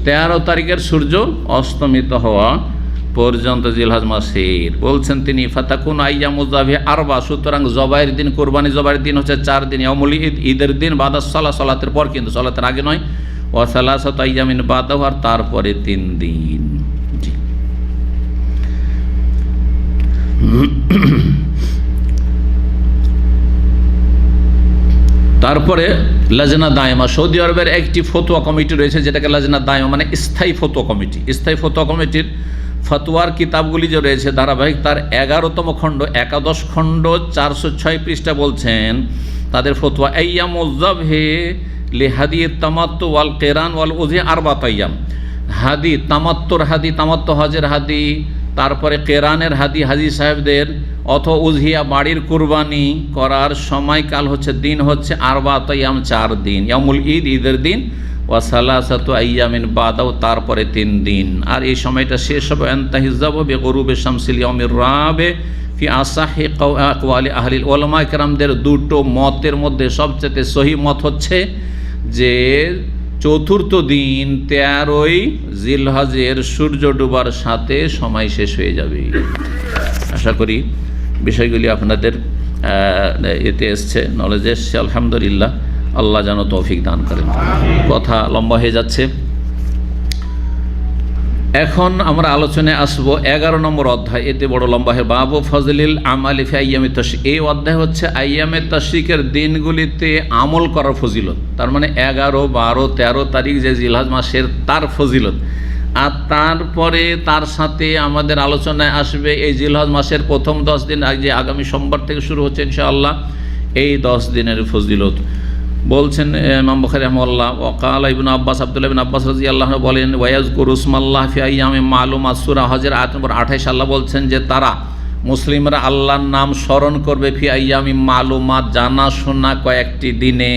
13 তারিখের সূর্য অস্তমিত হওয়া পর্যন্ত জিলহজ মাসের। বলছেন তিনি ফাতাকুন আইয়ামুজ যাবি আরবা, সুতরাং জবাইয়ের দিন, কোরবানি জবাইয়ের দিন হচ্ছে 4 দিন। ইয়াউমুল ঈদ, ঈদের দিন, বাদাস সালাত, সালাতের পর, কিন্তু সালাতের আগে নয়। ওয়া সালাসাতু আইয়ামিন বাদাহু, আর তারপরে 3 দিন। জি, তারপরে লাজনা দায়মা, সৌদি আরবের একটি ফতোয়া কমিটি রয়েছে যেটাকে লাজনা দায়মা মানে স্থায়ী ফতোয়া কমিটি। স্থায়ী ফতোয়া কমিটির ফতোয়ার কিতাবগুলি যে রয়েছে ধারাবাহিক, তার 11তম খণ্ড 11 খণ্ড 406 পৃষ্ঠা বলছেন তাদের ফতোয়া আইয়ামুজ যাবহি লিহাদি তামাত্তু ওয়াল কিরান ওয়াল উযহি আরবাত আইয়াম। হাদি তামাত্তুর হাদি, তামাত্তু হজের হাদি, তারপরে কেরানের হাদি হাজি সাহেবদের, অথবা উজহিয়া বাড়ির কুরবানি করার সময়কাল হচ্ছে, দিন হচ্ছে আরবাত আইয়াম 4 দিন, ইয়ামুল ঈদ ঈদের দিন, ওয়া সালাসাতু আইয়ামিন বাদাও তারপরে 3 দিন। আর এই সময়টা শেষ হবে আনতাহিজাবু বিগুরুবি শামসিল ইয়াউমির রাবে ফি আসাহি আকওয়ালি আহলিল উলামা কেরামদের দুটো মতের মধ্যে সবচেয়ে সহি মত হচ্ছে যে চতুর্থ দিন 13ই জিলহজের সূর্য ডুবার সাথে সময় শেষ হয়ে যাবে। আশা করি বিষয়গুলি আপনাদের এতে এসছে, নলেজ এসছে, আলহামদুলিল্লাহ। আল্লাহ যেন তৌফিক দান করেন। কথা লম্বা হয়ে যাচ্ছে, এখন আমরা আলোচনায় আসবো 11 নম্বর অধ্যায়। এতে বড় লম্বা হয়, বাবু ফজলিল আমালি ফি আইয়ামে তাশরিক। এই অধ্যায় হচ্ছে আইয়ামে তাশরিকের দিনগুলিতে আমল করার ফজিলত, তার মানে 11, 12, 13 তারিখ যে জিলহজ মাসের তার ফজিলত। আর তারপরে তার সাথে আমাদের আলোচনায় আসবে এই জিলহজ মাসের প্রথম 10 দিন, যে আগামী সোমবার থেকে শুরু হচ্ছে ইনশাআল্লাহ, এই 10 দিনের ফজিলত। বলছেন ইমাম বুখারী রাহিমাহুল্লাহ, ওয়াকালা ইবনে আব্বাস, আব্দুল্লাহ ইবনে আব্বাস রাদিয়াল্লাহু আনহু বলেন, ওয়ায়াজকুরু ইসমাল্লাহ ফি আইয়ামি মালুমাত, সূরা হজের আয়াত নম্বর 28 আল্লাহ বলছেন যে তারা মুসলিমরা আল্লাহর নাম স্মরণ করবে ফি আইয়ামি মালুমাত, জানাশোনা কয়েকটি দিনে।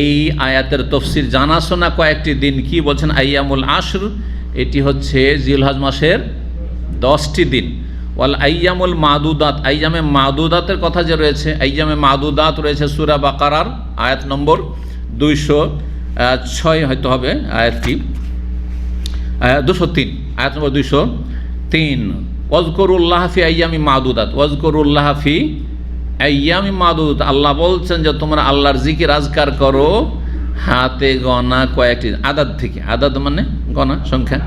এই আয়াতের তাফসীর জানাশোনা কয়েকটি দিন কি বলছেন, আইয়ামুল আশর, এটি হচ্ছে জিলহজ মাসের 10টি দিন। ওয়াল আইয়ামুল মাদুদাত, আইয়ামে মাদুদাতের কথা যে রয়েছে, আইয়ামে মাদুদাত রয়েছে সূরা বাকারার আয়াত নম্বর 206 হয়তো হবে আয়াতটি, 203, আয়াত নম্বর 203। ওয়াজকুরুল্লাহ ফি আইয়ামি মাদুদাত, ওয়াজকুরুল্লাহ ফি আইয়ামি মাদুদাত, আল্লাহ বলছেন যে তোমরা আল্লাহর জিকির আজকার করো হাতে গণা কয়েকটি, আদাদ থেকে, আদাদ মানে গণা সংখ্যা,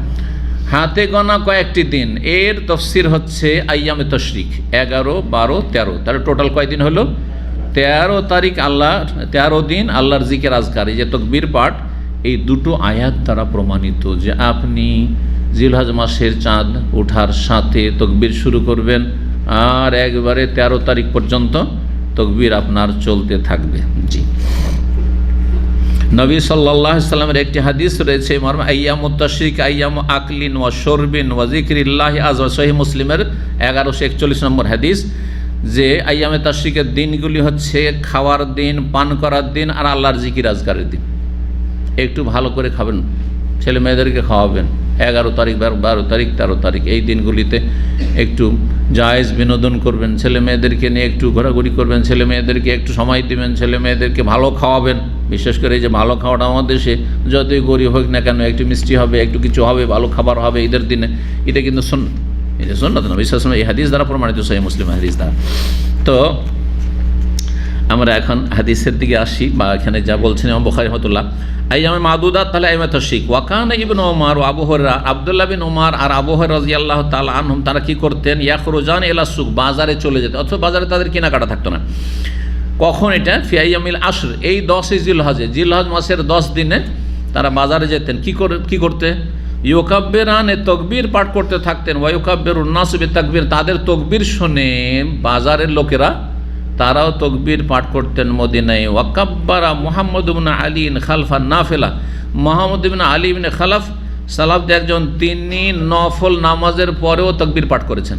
হাতে গণা কয়েকটি দিন। এর তাফসীর হচ্ছে আইয়ামে তাশরিক 11, 12, 13, তাহলে টোটাল কয়দিন হলো, 13 তারিখ আল্লাহ, 13 দিন আল্লাহর জিকির আজকার। এই যে তাকবীর পাঠ, এই দুটো আয়াত দ্বারা প্রমাণিত যে আপনি জিলহজ মাসের চাঁদ ওঠার সাথে তাকবীর শুরু করবেন আর একবারে 13 তারিখ পর্যন্ত তাকবীর আপনার চলতে থাকবে। জি, নবী সাল্লাল্লাহু আলাইহি সাল্লামের একটি হাদিস রয়েছে মর্মে, আইয়ামুত তাশরিক আইয়ামু আকলিন ওয়া শুরবিন ওয়া যিকরিল্লাহি আযজা ওয়া সহিহ মুসলিমের 1141 নম্বর হাদিস, যে আইয়ামে তাশরিকের দিনগুলি হচ্ছে খাওয়ার দিন, পান করার দিন আর আল্লাহর জিকির আজকারের দিন। একটু ভালো করে খাবেন, ছেলে মেয়েদেরকে খাওয়াবেন। 11 তারিখ, 12 তারিখ, 13 তারিখ এই দিনগুলিতে একটু জায়েজ বিনোদন করবেন, ছেলে মেয়েদেরকে নিয়ে একটু ঘোরাঘুরি করবেন, ছেলে মেয়েদেরকে একটু সময় দিবেন, ছেলে মেয়েদেরকে ভালো খাওয়াবেন। বিশেষ করে এই যে ভালো খাওয়াটা আমাদের দেশে যতই গরিব হোক না কেন, একটু মিষ্টি হবে, একটু কিছু হবে, ভালো খাবার হবে ঈদের দিনে, এটা কিন্তু সুন্নাত, এটা সুন্নাত নবী সাল্লাল্লাহু আলাইহি ওয়াসাল্লাম এই হাদিস দ্বারা প্রমাণিত, সহিহ মুসলিম হাদিস দ্বারা। তো আমরা এখন হাদিসের দিকে আসি, বা এখানে যা বলছেন ইমাম বুখারী রাহিমাহুল্লাহ, আইয়ামে মাদুদাত তাহলে আইয়ামে তাশরিক। ওয়াকানা ইবনে ওমর ও আবু হুরায়রা, আব্দুল্লাহ বিন ওমর আর আবু হুরায়রা রাদিয়াল্লাহু তাআলা আনহুম, তারা কি করতেন, ইয়াখরুজান ইলা সুক, বাজারে চলে যেতেন, অথবা বাজারে তাদের কেনাকাটা থাকতো না। কখন এটা, ফি আইয়ামিল আশর, এই 10 জিলহজে, জিলহজ মাসের 10 দিনে তারা বাজারে যেতেন। কি করতে, ইউকাব্বিরান, তকবীর পাঠ করতে থাকতেন, ওয়া ইউকাব্বিরুন নাস বিতাকবীর, তাদের তকবীর শুনে বাজারের লোকেরা তারাও তকবীর পাঠ করতেন মদিনায়। ওয়াকাব্বারা মুহাম্মদ ইবনে আলী খালফান নাফিলা, মুহাম্মদ ইবনে আলী ইবনে খালাফ সালাফদের একজন, তিনি নফল নামাজের পরেও তকবীর পাঠ করেছেন।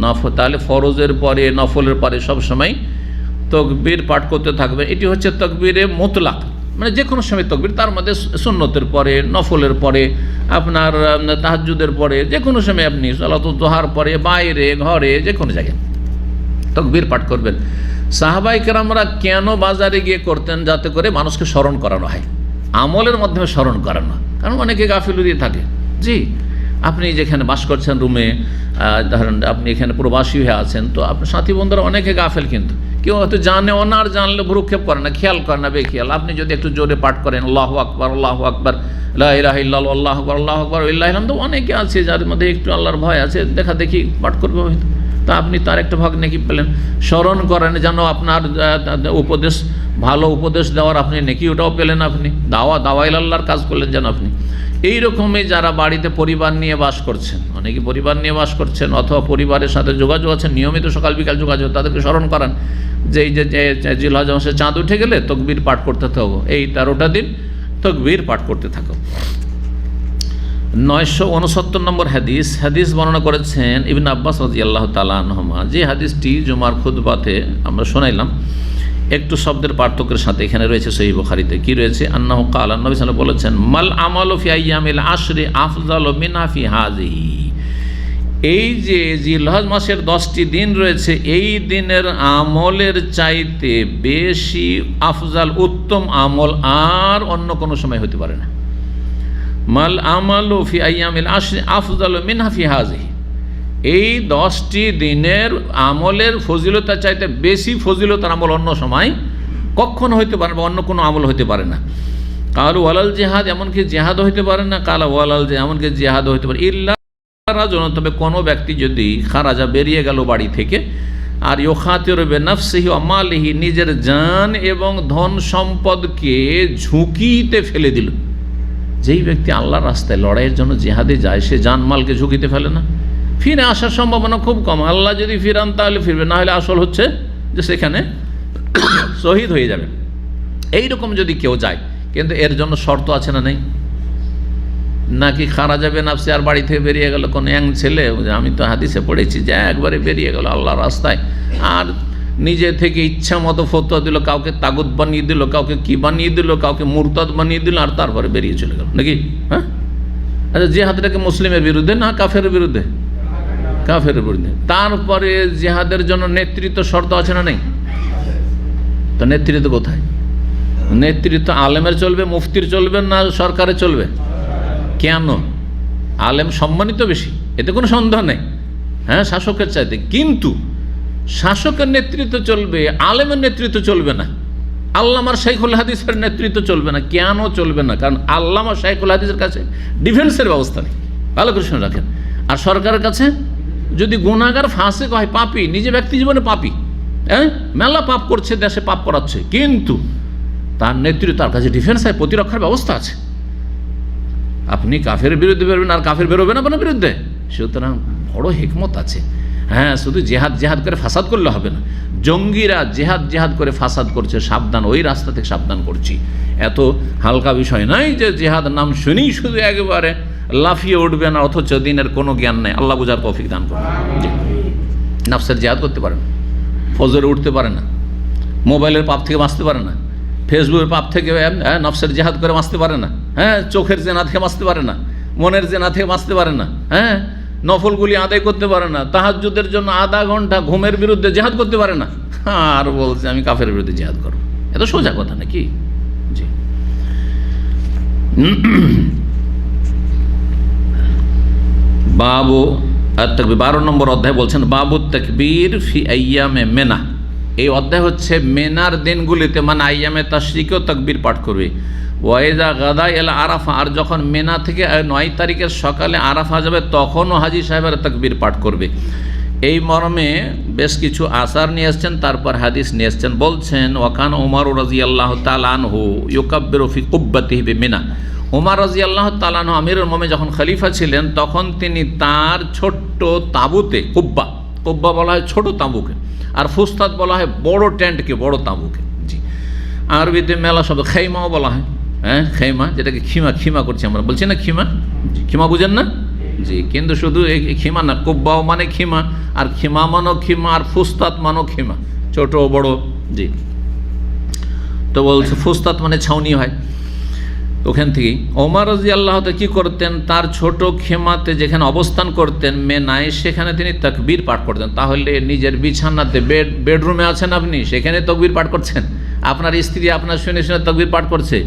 নফল তাহলে ফরজের পরে, নফলের পরে সবসময় তকবীর পাঠ করতে থাকবে। এটি হচ্ছে তকবীরে মুতলাক, মানে যে কোনো সময় তকবীর, তার মধ্যে সুন্নতের পরে, নফলের পরে, আপনার তাহাজ্জুদের পরে, যে কোনো সময় আপনি সালাতুদ দুহার পরে, বাইরে, ঘরে, যে কোনো জায়গায় তকবীর পাঠ করবেন। সাহাবায়ে কেরামরা কেন বাজারে গিয়ে করতেন, যাতে করে মানুষকে স্মরণ করানো হয়, আমলের মাধ্যমে স্মরণ করানো। কারণ অনেকে গাফিলতি থাকে। জি, আপনি যেখানে বাস করছেন রুমে, ধরেন আপনি এখানে প্রবাসী হয়ে আছেন, তো আপনার সাথী বন্ধুরা অনেকে গাফেল, কিন্তু কেউ হয়তো জানে, অনার জানলে ভ্রুক্ষেপ করে না, খেয়াল করে না, বেখেয়াল। আপনি যদি একটু জোরে পাঠ করেন, আল্লাহু আকবার, আল্লাহু আকবার, লা ইলাহা ইল্লাল্লাহ, আল্লাহু আকবার, আল্লাহু আকবার, ওয়া লিল্লাহিল হামদ, অনেকে আছে যার মধ্যে একটু আল্লাহর ভয় আছে, দেখা দেখি পাঠ করবে, তা আপনি তার একটা ভাগ নেকি পেলেন। স্মরণ করেন যেন আপনার উপদেশ, ভালো উপদেশ দেওয়ার আপনি নেকি ওটাও পেলেন, আপনি দাওয়াইল আল্লাহর কাজ করলেন যেন আপনি। এইরকমই যারা বাড়িতে পরিবার নিয়ে বাস করছেন, অনেকে পরিবার নিয়ে বাস করছেন অথবা পরিবারের সাথে যোগাযোগ আছেন, নিয়মিত সকাল বিকাল যোগাযোগ, তাদেরকে স্মরণ করান যে এই যে জিলহজ মাসে চাঁদ উঠে গেলে তকবীর পাঠ করতে থাকো, এই 13টা দিন তকবীর পাঠ করতে থাকো। 969 নম্বর হাদিস বর্ণনা করেছেন ইবনে আব্বাস রাদিয়াল্লাহু তাআলা আনহুমা, যে হাদিসটি জুমার খুতবাতে আমরা শোনাইলাম, একটু শব্দের পার্থক্যের সাথে এখানে রয়েছে সহিহ বুখারীতে। কি রয়েছে? আন্নাহু ক্বালা, নবী সাল্লাল্লাহু আলাইহি ওয়াসাল্লাম বলেছেন, মাল আমালু ফি আইয়ামিল আশরি আফযালু মিনহা ফি হাযিহি। এই যে জিলহজ মাসের 10টি দিন রয়েছে, এই দিনের আমলের চাইতে বেশি আফজাল, উত্তম আমল আর অন্য কোনো সময় হতে পারে না। মাল আমালু ফি আইয়ামিল আশরি আফযালু মিনহা ফি হাযিহি, এই 10টি দিনের আমলের ফজিলতার চাইতে বেশি ফজিলতার আমল অন্য সময় কখনো হইতে পারে বা অন্য কোনো আমল হইতে পারে না। কাল ওয়ালাল জিহাদ, এমনকি জিহাদও হইতে পারে না। কালা ওয়ালাল, এমনকি জিহাদও হইতে পারে। ইল্লা রাজুল, তবে কোনো ব্যক্তি যদি খারাজা, বেরিয়ে গেল বাড়ি থেকে, আর ইউখাতিরু বিনাফসিহি ওয়া মালিহি, নিজের জান এবং ধন সম্পদকে ঝুঁকিতে ফেলে দিল। যেই ব্যক্তি আল্লাহর রাস্তায় লড়াইয়ের জন্য জিহাদে যায়, সে জানমালকে ঝুঁকিতে ফেলে না, ফিরে আসার সম্ভাবনা খুব কম। আল্লাহ যদি ফিরান তাহলে ফিরবে, না হলে আসল হচ্ছে যে সেখানে শহীদ হয়ে যাবে। এইরকম যদি কেউ যায়, কিন্তু এর জন্য শর্ত আছে না নেই? নাকি খারা যাবে নাফসে আর বাড়ি থেকে বেরিয়ে গেল কোনো ইয়াং ছেলে, আমি তো হাদিসে পড়েছি যে একবারে বেরিয়ে গেল আল্লাহর রাস্তায়, আর নিজে থেকে ইচ্ছা মতো ফতোয়া দিল, কাউকে তাগুত বানিয়ে দিল, কাউকে কি বানিয়ে দিল, কাউকে মুরতাদ বানিয়ে দিল, আর তারপরে বেরিয়ে চলে গেল, নাকি? হ্যাঁ, আচ্ছা, জিহাদটাকে মুসলিমের বিরুদ্ধে না কাফের বিরুদ্ধে? কাফের বিরুদ্ধে। তারপরে জিহাদের জন্য নেতৃত্ব শর্ত আছে না নেই? তো নেতৃত্ব কোথায়? নেতৃত্ব আলেমের চলবে, মুফতির চলবে না সরকারের চলবে? কেন? আলেম সম্মানিত বেশি, এতে কোনো সন্দেহ নেই, হ্যাঁ, শাসকের চাইতে। কিন্তু শাসকের নেতৃত্ব চলবে, আলেমের নেতৃত্ব চলবে না। আল্লামা শাইখুল হাদিসের নেতৃত্ব চলবে না। কেন চলবে না? কারণ আল্লামা শাইখুল হাদিসের কাছে ডিফেন্সের ব্যবস্থা নেই, ভালো করে শুনে রাখেন। আর সরকারের কাছে যদি গুনাহগার, ফাসিক হয়, পাপী, নিজে ব্যক্তি জীবনে পাপী, হ্যাঁ, মেলা পাপ করছে, দেশে পাপ করাচ্ছে, কিন্তু তার নেতৃত্ব, তার কাছে ডিফেন্স হয়, প্রতিরক্ষার ব্যবস্থা আছে। আপনি কাফের বিরুদ্ধে বেরোবেন আর কাফের বেরোবে না আপনার বিরুদ্ধে, সুতরাং বড় হিকমত আছে। হ্যাঁ, শুধু জেহাদ করে ফাসাদ করলে হবে না। জঙ্গিরা জেহাদ করে ফাসাদ করছে, সাবধান, ওই রাস্তা থেকে সাবধান করছি। এত হালকা বিষয় নয় যে জেহাদ নাম শুনেই শুধু একেবারে লাফিয়ে উঠবে না, অথচ দিনের কোনো জ্ঞান নেই। আল্লাহ বুঝার তৌফিক দান করুন। নাফসের জেহাদ করতে পারে না, ফজরে উঠতে পারে না, মোবাইলের পাপ থেকে বাঁচতে পারে না, ফেসবুকের পাপ থেকে নফসের জেহাদ করে বাঁচতে পারে না, হ্যাঁ, চোখের জেনা থেকে বাঁচতে পারে না, মনের জেনা থেকে বাঁচতে পারে না, হ্যাঁ, নফলগুলি আদায় করতে পারে না, তাহাজ্জুদের জন্য আধা ঘন্টা ঘুমের বিরুদ্ধে জেহাদ করতে পারে না, আর বলছে আমি কাফের বিরুদ্ধে জেহাদ করব। এত সোজা কথা নাকি? জি। বাবু আত-তাকবীর, 12 নম্বর অধ্যায় বলছেন বাবু তাকবীর ফি আইয়ামে মেনা। এই অধ্যায় হচ্ছে মেনার দিনগুলিতে, মানে আইয়ামে তাশরিকেও তাকবীর পাঠ করবে। ওয়াইদা গাদা এল আরাফা, আর যখন মেনা থেকে 9 তারিখের সকালে আরাফা যাবে তখনও হাজী সাহেবের তাকবীর পাঠ করবে। এই মর্মে বেশ কিছু আসার নিয়ে এসছেন, তারপর হাদিস নিয়ে এসছেন। বলছেন ওয়াকান ওমর রাদিয়াল্লাহু তাআলা আনহু ইউকাব্বিরু ফি কুব্বাতিহি বিমিনা। ওমর রাদিয়াল্লাহু তাআলা আনহু আমিরুল মুমিনিন যখন খলিফা ছিলেন, তখন তিনি তার ছোট্ট তাঁবুতে, কুব্বা বলা হয় ছোট তাঁবুকে, আর ফুস্তাদ বলা হয় বড় টেন্টকে, বড় তাঁবুকে। জি, আরবিতে মেলা শব্দ খেইমাও বলা হয়, হ্যাঁ, খেইমা, যেটাকে খিমা করছি আমরা, বলছি না খিমা? খিমা বুঝেন না? জি, কিন্তু শুধু এই খিমা না, কুব্বাও মানে খিমা, আর খিমা মানো খিমা, আর ফুস্তাদ মানো খিমা, ছোট বড়। জি, তো বলছে ফুস্তাদ মানে ছাউনি হয়, ওখান থেকেই ওমর রাদিয়াল্লাহু তাআলা কী করতেন, তার ছোট খেমাতে যেখানে অবস্থান করতেন মেনায়, সেখানে তিনি তাকবীর পাঠ করতেন। তাহলে নিজের বিছানাতে, বেডরুমে আছেন আপনি, সেখানে তাকবীর পাঠ করছেন, আপনার স্ত্রী আপনার শুনে শুনে তাকবীর পাঠ করছে,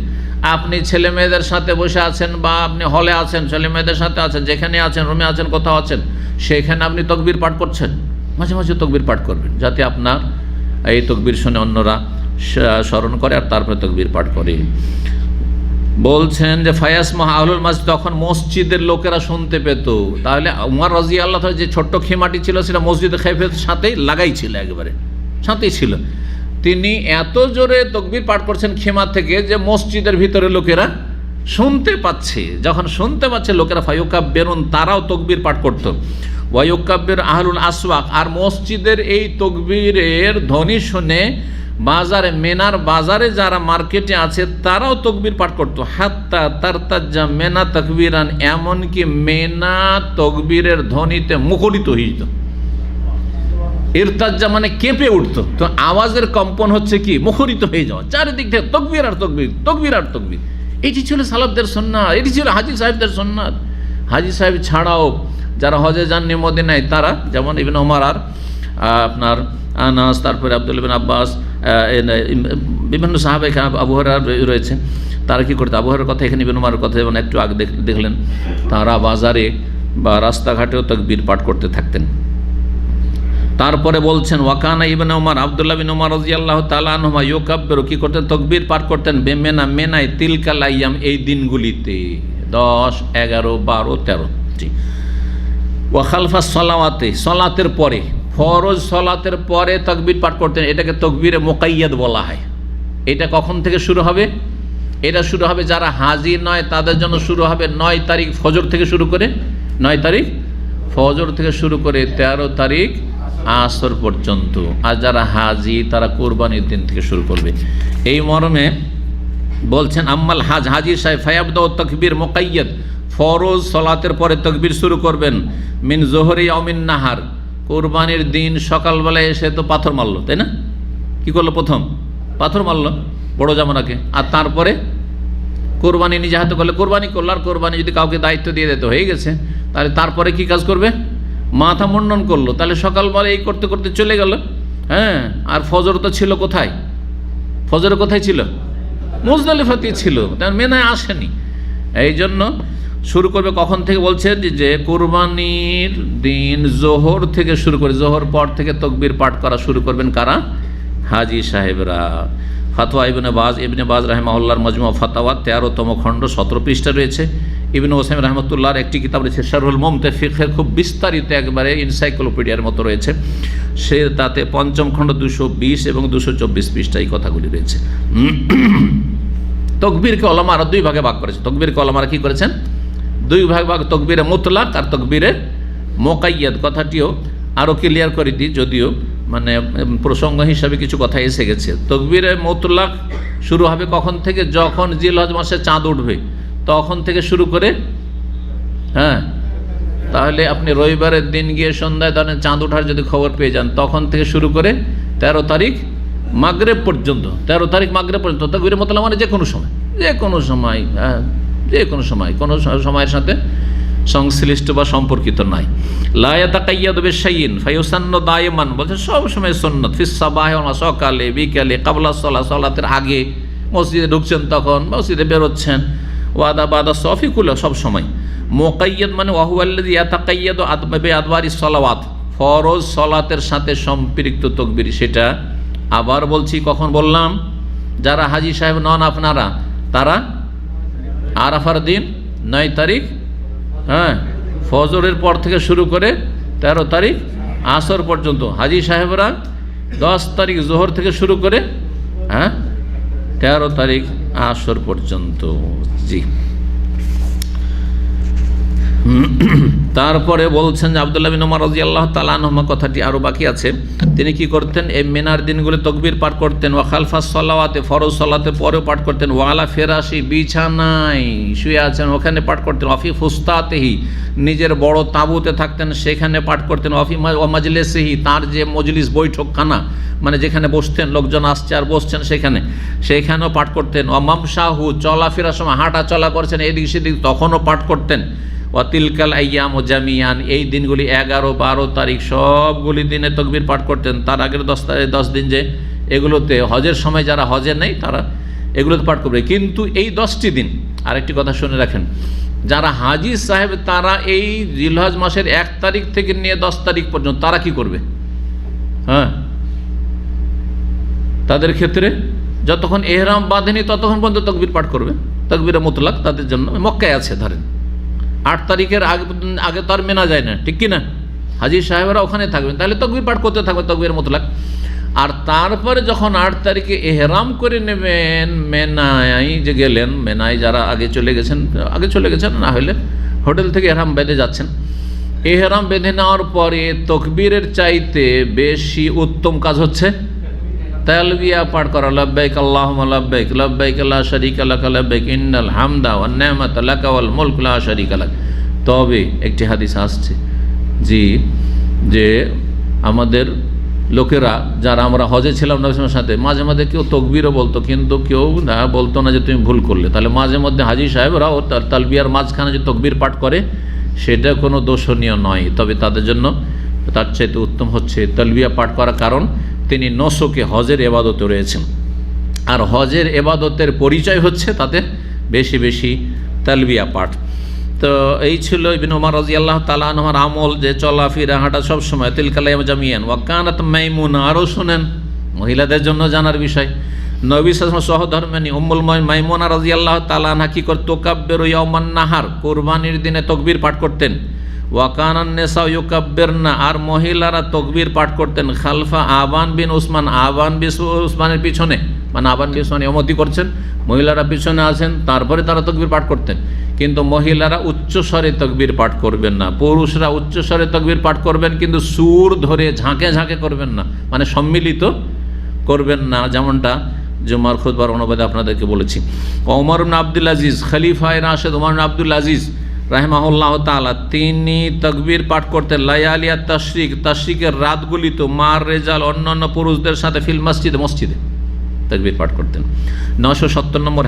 আপনি ছেলে মেয়েদের সাথে বসে আছেন, বা আপনি হলে আছেন, ছেলে মেয়েদের সাথে আছেন, যেখানে আছেন, রুমে আছেন, কোথাও আছেন, সেখানে আপনি তাকবীর পাঠ করছেন। মাঝে মাঝে তাকবীর পাঠ করবেন, যাতে আপনার এই তাকবীর শুনে অন্যরা স্মরণ করে আর তারপরে তাকবীর পাঠ করে। বলছেন যে ফায়াসমা আহলুল মসজিদ, তখন মসজিদের লোকেরা শুনতে পেত। তাহলে উমর রাদিয়াল্লাহু তাআলা যে ছোট্ট খেমাটি ছিল সেটা মসজিদে খাইফের সাথেই লাগাই ছিল, একেবারে সাথেই ছিল। তিনি এত জোরে তাকবীর পাঠ করছেন খেমা থেকে যে মসজিদের ভিতরে লোকেরা শুনতে পাচ্ছে। যখন শুনতে পাচ্ছে লোকেরা ফায়ুকাব্বিরুন, তারাও তাকবীর পাঠ করত। ওয়ায়ুকাব্বির আহলুল আসওয়াক, আর মসজিদের এই তাকবীরের ধ্বনি শুনে বাজারে, মেনার বাজারে যারা মার্কেটে আছে তারাও তাকবীর পাঠ করতো। হাত্তা তারতাজ্জা মেনা তাকবীরান, এমনকি মেনা তাকবীরের ধ্বনিতে মুখরিত হয়ে যেত। ইরতাজ্জা মানে কেঁপে উঠতো। তো আওয়াজের কম্পন হচ্ছে কি, মুখরিত হয়ে যাওয়া, চারিদিক থেকে তাকবীর আর তাকবীর, তাকবীর আর তাকবীর। এটি ছিল সালাফদের সুন্নাত, এটি ছিল হাজী সাহেবদের সুন্নাত। হাজী সাহেব ছাড়াও যারা হজে যাননি মদিনায়, তারা যেমন ইবনে ওমর আর আপনার আনাস, তারপরে আব্দুল্লাহ বিন আব্বাস, বিভিন্ন সাহাবা, আবু হুরায়রা রয়েছে, তারা কি করতো, আবু হুরায়রার কথা এখানে, ইবনে ওমরের কথা যেমন একটু আগে দেখলেন, তারা বাজারে বা রাস্তাঘাটেও তাকবীর পাঠ করতে থাকতেন। তারপরে বলছেন ওয়াকানা ইবনে ওমর, আব্দুল্লাহ বিন ওমর রাদিয়াল্লাহু তাআলা আনহুমা ইউকাব্বিরু, কি করতেন, তাকবীর পাঠ করতেন বেমেনা, মেনায়, তিলকাল আইয়াম, এই দিনগুলিতে 10, 11, 12, 13। জি। ওয়া খালফাস সালাওয়াতে, সালাতের পরে, ফরজ সালাতের পরে তাকবীর পাঠ করতেন। এটাকে তাকবীরে মুকাইয়াদ বলা হয়। এটা কখন থেকে শুরু হবে? এটা শুরু হবে যারা হাজি নয় তাদের জন্য শুরু হবে 9 তারিখ ফজর থেকে শুরু করে, 9 তারিখ ফজর থেকে শুরু করে 13 তারিখ আসর পর্যন্ত। আর যারা হাজি তারা কোরবানির দিন থেকে শুরু করবে। এই মর্মে বলছেন আম্মাল হাজ, হাজি সাহেব ফায়াবদাউ তাকবীর মুকাইয়াদ, ফরজ সালাতের পরে তাকবীর শুরু করবেন। মিন যোহরি আও মিন নাহার, কোরবানির দিন সকালবেলায় এসে তো পাথর মারলো, তাই না? কি করলো? প্রথম পাথর মারলো বড় জামানাকে, আর তারপরে কোরবানি নিজে হাতে করলে কোরবানি করলো। আর কোরবানি যদি কাউকে দায়িত্ব দিয়ে দিতে হয়ে গেছে, তাহলে তারপরে কি কাজ করবে? মাথা মুন্ডন করলো। তাহলে সকালবেলা এই করতে করতে চলে গেল। হ্যাঁ, আর ফজর তো ছিল কোথায়? ফজর কোথায় ছিল? মুজদালিফাতে ছিল, তার মেনায় আসেনি। এই জন্য শুরু করবে কখন থেকে বলছেন যে কোরবানির দিন জোহর থেকে শুরু করে, জোহর পর থেকে তাকবীর পাঠ করা শুরু করবেন কারা? হাজি সাহেবরা। ফাতোয়া ইবনে বাজ রাহিমাহুল্লাহর মজমু ফাতাওয়া 13তম খণ্ড 17 পৃষ্ঠা রয়েছে। ইবনে ওসাইম রাহমাতুল্লাহর একটি কিতাব রয়েছে শারহুল মুমতি, ফিকহের খুব বিস্তারিত, একবারে এনসাইক্লোপিডিয়ার মতো রয়েছে। সে তাতে 5ম খণ্ড 220 এবং 224 পৃষ্ঠা এই কথাগুলি রয়েছে। তাকবীরকে ওলামারা 2 ভাগে ভাগ করেছে। তাকবীরকে ওলামারা কি করেছেন? 2 ভাগ, তাকবীরে মুতলাক আর তাকবীরে মুকাইয়াদ। কথাটিও আরও ক্লিয়ার করে দিই, যদিও মানে প্রসঙ্গ হিসাবে কিছু কথা এসে গেছে। তাকবীরে মুতলাক শুরু হবে কখন থেকে? যখন জিলহজ মাসে চাঁদ উঠবে তখন থেকে শুরু করে। হ্যাঁ, তাহলে আপনি রবিবারের দিন গিয়ে সন্ধ্যায় ধরেন চাঁদ ওঠার যদি খবর পেয়ে যান, তখন থেকে শুরু করে 13 তারিখ মাগরিব পর্যন্ত, 13 তারিখ মাগরিব পর্যন্ত তাকবীরে মুতলাক মানে যে কোনো সময়, যে কোনো সময়, যে কোনো সময়, কোনো সময়ের সাথে সংশ্লিষ্ট বা সম্পর্কিত নাই। লা ইয়াতাকাইয়াদু বিশাইইন ফায়ুসান্নু দায়মান, বলছে সব সময় সুন্নাত। ফিস সাবাহি ওয়া সকালে, বিকালে, ক্বাবলা সালাতের আগে মসজিদে ঢুকছেন তখন, মসজিদে বেরোচ্ছেন, ওয়াদা বাদা সফিকুল, সব সময়। মুকাইয়াদ মানে ওয়াহুয়াল্লাযী ইয়াতাকাইয়াদু বিআদবারিস সালাওয়াত, ফরজ সালাতের সাথে সম্পৃক্ত তাকবীর। সেটা আবার বলছি, কখন বললাম? যারা হাজী সাহেব নন আপনারা, তারা আরাফার দিন 9 তারিখ, হ্যাঁ, ফজরের পর থেকে শুরু করে 13 তারিখ আসর পর্যন্ত। হাজী সাহেবরা 10 তারিখ জোহর থেকে শুরু করে, হ্যাঁ, 13 তারিখ আসর পর্যন্ত। জি। তারপরে বলছেন যে আব্দুল্লাহ বিন ওমর রাদিয়াল্লাহু তাআলা আনহুমা, কথাটি আরও বাকি আছে। তিনি কি করতেন? এই মেনার দিনগুলো তাকবীর পাঠ করতেন। ওয়া খালফাস সালাওয়াতে, ফরজ সালাতে পরেও পাঠ করতেন। ওয়া আলা ফিরাশি, বিছানায় শুয়ে আছেন ওখানে পাঠ করতেন। ওয়া ফি ফুস্তাতিহি, নিজের বড় তাঁবুতে থাকতেন সেখানে পাঠ করতেন। ওয়া মাজলিসিহি, তার যে মজলিস বৈঠকখানা, মানে যেখানে বসতেন, লোকজন আসছে আর বসছেন সেখানেও পাঠ করতেন। ওয়া মামশাহু, চলাফেরার সময় হাঁটা চলা করছেন এদিক সেদিক, তখনও পাঠ করতেন। ওয়াতিলকাল আইয়াম ও জামিয়ান, এই দিনগুলি 11, 12 তারিখ সবগুলি দিনে তাকবীর পাঠ করতেন। তার আগের 10 দিন যে এগুলোতে হজের সময় যারা হজে নেই তারা এগুলোতে পাঠ করবে। কিন্তু এই 10টি দিন, আরেকটি কথা শুনে রাখেন, যারা হাজী সাহেব তারা এই জিলহজ মাসের 1 তারিখ থেকে নিয়ে 10 তারিখ পর্যন্ত তারা কি করবে? হ্যাঁ, তাদের ক্ষেত্রে যতক্ষণ এহরাম বাঁধেনি ততক্ষণ পর্যন্ত তাকবীর পাঠ করবে। তাকবীরে মুতলাক তাদের জন্য মক্কায় আছে, ধরেন 8 তারিখের আগে তো আর মেনা যায় না, ঠিক কি না? হাজি সাহেবরা ওখানে থাকবেন, তাহলে তাকবীর পাঠ করতে থাকবে তাকবীরে মুতলাক। আর তারপরে যখন 8 তারিখে এহরাম করে নেবেন, মেনায় যে গেলেন, মেনায় যারা আগে চলে গেছেন, না হলে হোটেল থেকে এহরাম বেঁধে যাচ্ছেন, এহরাম বেঁধে নেওয়ার পরে তকবীরের চাইতে বেশি উত্তম কাজ হচ্ছে তালবিয়া পাঠ করা। লাব্বাইক আল্লাহুম্মা লাব্বাইক, লাব্বাইক লা শারীকা লাক লাব্বাইক, ইন্নাল হামদা ওয়ান নি'মাতা লাকা ওয়াল মুলক লা শারীকা লাক। তবে একটি হাদিস আসছে যে আমাদের লোকেরা যারা আমরা হজে ছিলাম নবী সাল্লাল্লাহু আলাইহি ওয়াসাল্লামের সাথে, মাঝে মাঝে কেউ তকবীরও বলতো, কিন্তু কেউ না বলতো না যে তুমি ভুল করলে। তাহলে মাঝে মধ্যে হাজি সাহেবরাও তালবিয়ার মাঝখানে যে তকবীর পাঠ করে সেটা কোনো দোষণীয় নয়, তবে তাদের জন্য তার চাইতে উত্তম হচ্ছে তালবিয়া পাঠ করা, কারণ তিনি নসকে হজের এবাদতে রয়েছেন। আর হজের এবাদতের পরিচয় হচ্ছে তাতে বেশি বেশি তালবিয়া পাঠ। তো এই ছিল ইবনে ওমর রাদিয়াল্লাহু তাআলা আনহুর আমল, যে চলাফেরা হাঁটা সবসময় তিলকাল আইয়াম জামিয়ান ওয়া কানাত মাইমুনা। আরও শোনেন, মহিলাদের জন্য জানার বিষয়, নবী সাল্লাল্লাহু আলাইহি ওয়াসাল্লাম সহধর্মিণী উম্মুল মুমিনিন মাইমুনা রাদিয়াল্লাহু তাআলা আনহা কি করত? তুকাব্বিরু ইয়াওমান নাহার, কুরবানির দিনে তাকবীর পাঠ করতেন। ওয়া কানান নিসাউ ইউকাব্বিরনা, আর মহিলারা তাকবীর পাঠ করতেন খালফা আবান বিন উসমান, আবান বিন উসমানের পিছনে, মানে আবান বিন উসমান ইমামতি করছেন, মহিলারা পিছনে আছেন, তারপরে তারা তাকবীর পাঠ করতেন। কিন্তু মহিলারা উচ্চস্বরে তাকবীর পাঠ করবেন না, পুরুষরা উচ্চস্বরে তাকবীর পাঠ করবেন, কিন্তু সুর ধরে ঝাঁকে ঝাঁকে করবেন না, মানে সম্মিলিত করবেন না, যেমনটা জুমার খুতবার অনুবাদে আপনাদেরকে বলেছি। ওমর ইবনে আব্দুল আজিজ, খলিফায়ে রাশেদ ওমর ইবনে আব্দুল আজিজ রাহিমাহুল্লাহ তাআলা, তিনি তাকবীর পাঠ করতেন লায়ালিয়া তাশরিকের রাতগুলিতে মার রেজাল, অন্যান্য পুরুষদের সাথে ফিল মসজিদে তাকবীর পাঠ করতেন। 970 নম্বর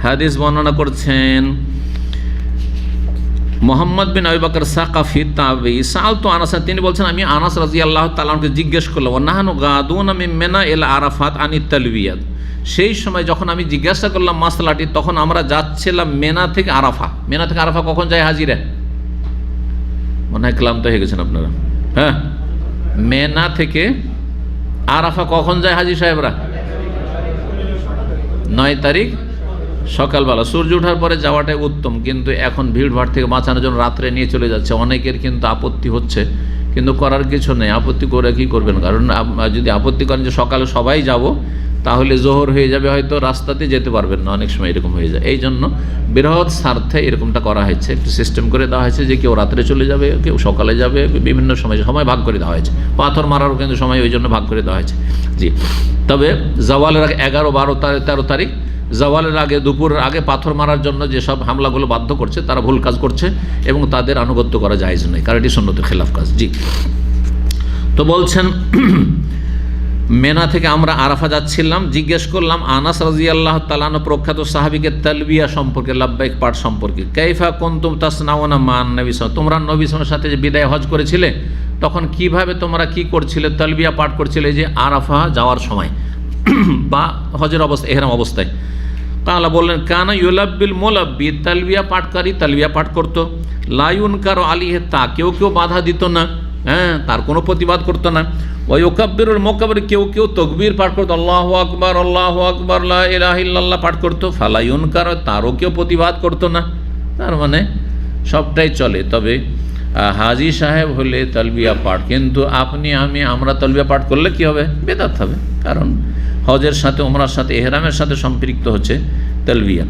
হাদিস বর্ণনা করছেন মোহাম্মদ বিন আবু বকর সাকাফি তাবি, সাআলতু আনাস, তিনি বলছেন আমি আনাস রাদিয়াল্লাহু তাআলা আনহুকে জিজ্ঞেস করলাম, নাহানু গাদুনা মিন মিনা ইলা আরাফাত আনিত তালবিয়াত, সেই সময় যখন আমি জিজ্ঞাসা করলাম মাসলাটি, তখন আমরা যাচ্ছিলাম মেনা থেকে আরাফা। মেনা থেকে আরাফা কখন যায় হাজিরা? মনে হয় ক্লান্ত হয়ে গেছেন আপনারা। হ্যাঁ, মেনা থেকে আরাফা কখন যায় হাজি সাহেবরা? 9 তারিখ সকালবেলা, সূর্য ওঠার পরে যাওয়াটাই উত্তম, কিন্তু এখন ভিড়ভাড় থেকে বাঁচানোর জন্য রাত্রে নিয়ে চলে যাচ্ছে অনেকের, কিন্তু আপত্তি হচ্ছে, কিন্তু করার কিছু নেই, আপত্তি করে কি করবেন? কারণ যদি আপত্তি করেন যে সকালে সবাই যাব, তাহলে জোহর হয়ে যাবে, হয়তো রাস্তাতে যেতে পারবেন না, অনেক সময় এরকম হয়ে যায়। এই জন্য বৃহৎ স্বার্থে এরকমটা করা হয়েছে, একটু সিস্টেম করে দেওয়া হয়েছে যে কেউ রাত্রে চলে যাবে, কেউ সকালে যাবে, বিভিন্ন সময় ভাগ করে দেওয়া হয়েছে। পাথর মারারও কিন্তু সময় ওই জন্য ভাগ করে দেওয়া হয়েছে। জি, তবে জওয়ালের আগে 11, 12, 13 তারিখ জওয়ালের আগে, দুপুরের আগে পাথর মারার জন্য যেসব হামলাগুলো বাধ্য করছে তারা ভুল কাজ করছে এবং তাদের আনুগত্য করা জায়েজ নয়, কারণ এটি সুন্নতের খেলাফ কাজ। জি, তো বলছেন মেনা থেকে আমরা আরাফা যাচ্ছিলাম, জিজ্ঞেস করলাম আনাস রাদিয়াল্লাহু তাআলা আনহু প্রখ্যাত সাহাবীকে তালবিয়া সম্পর্কে, লাব্বাইক পাঠ সম্পর্কে। কাইফা কুনতুম তাসনাউনা মান নবী সাল্লাল্লাহু, তোমরা নবী সাল্লাল্লাহু আলাইহি সাথে যে বিদায় হজ করেছিলে তখন কিভাবে তোমরা কি করছিলে? তালবিয়া পাঠ করছিলে যে আরাফা যাওয়ার সময় বা হজের অবস্থায়, ইহরাম অবস্থায়। তাআলা বললেন কানা ইউলাব্বিল মুলাব্বি, তালবিয়া পাঠকারী তালবিয়া পাঠ করতো, লা ইউনকারু আলাইহি, তা কেউ বাধা দিত না, হ্যাঁ, তার কোনো প্রতিবাদ করতো না। ওয়া ইউকাব্বিরুল মুকাব্বির, কেউ তাকবীর পাঠ করতো, আল্লাহু আকবার লা ইলাহা ইল্লাল্লাহ পাঠ করতো, ফালা ইউনকারু, তারও কেউ প্রতিবাদ করতো না। তার মানে সবটাই চলে। তবে হাজি সাহেব হলে তালবিয়া পাঠ, কিন্তু আপনি আমরা তালবিয়া পাঠ করলে কি হবে? বেদাত হবে, কারণ হজের সাথে ওমরার সাথে ইহরামের সাথে সম্পৃক্ত হচ্ছে তালবিয়া।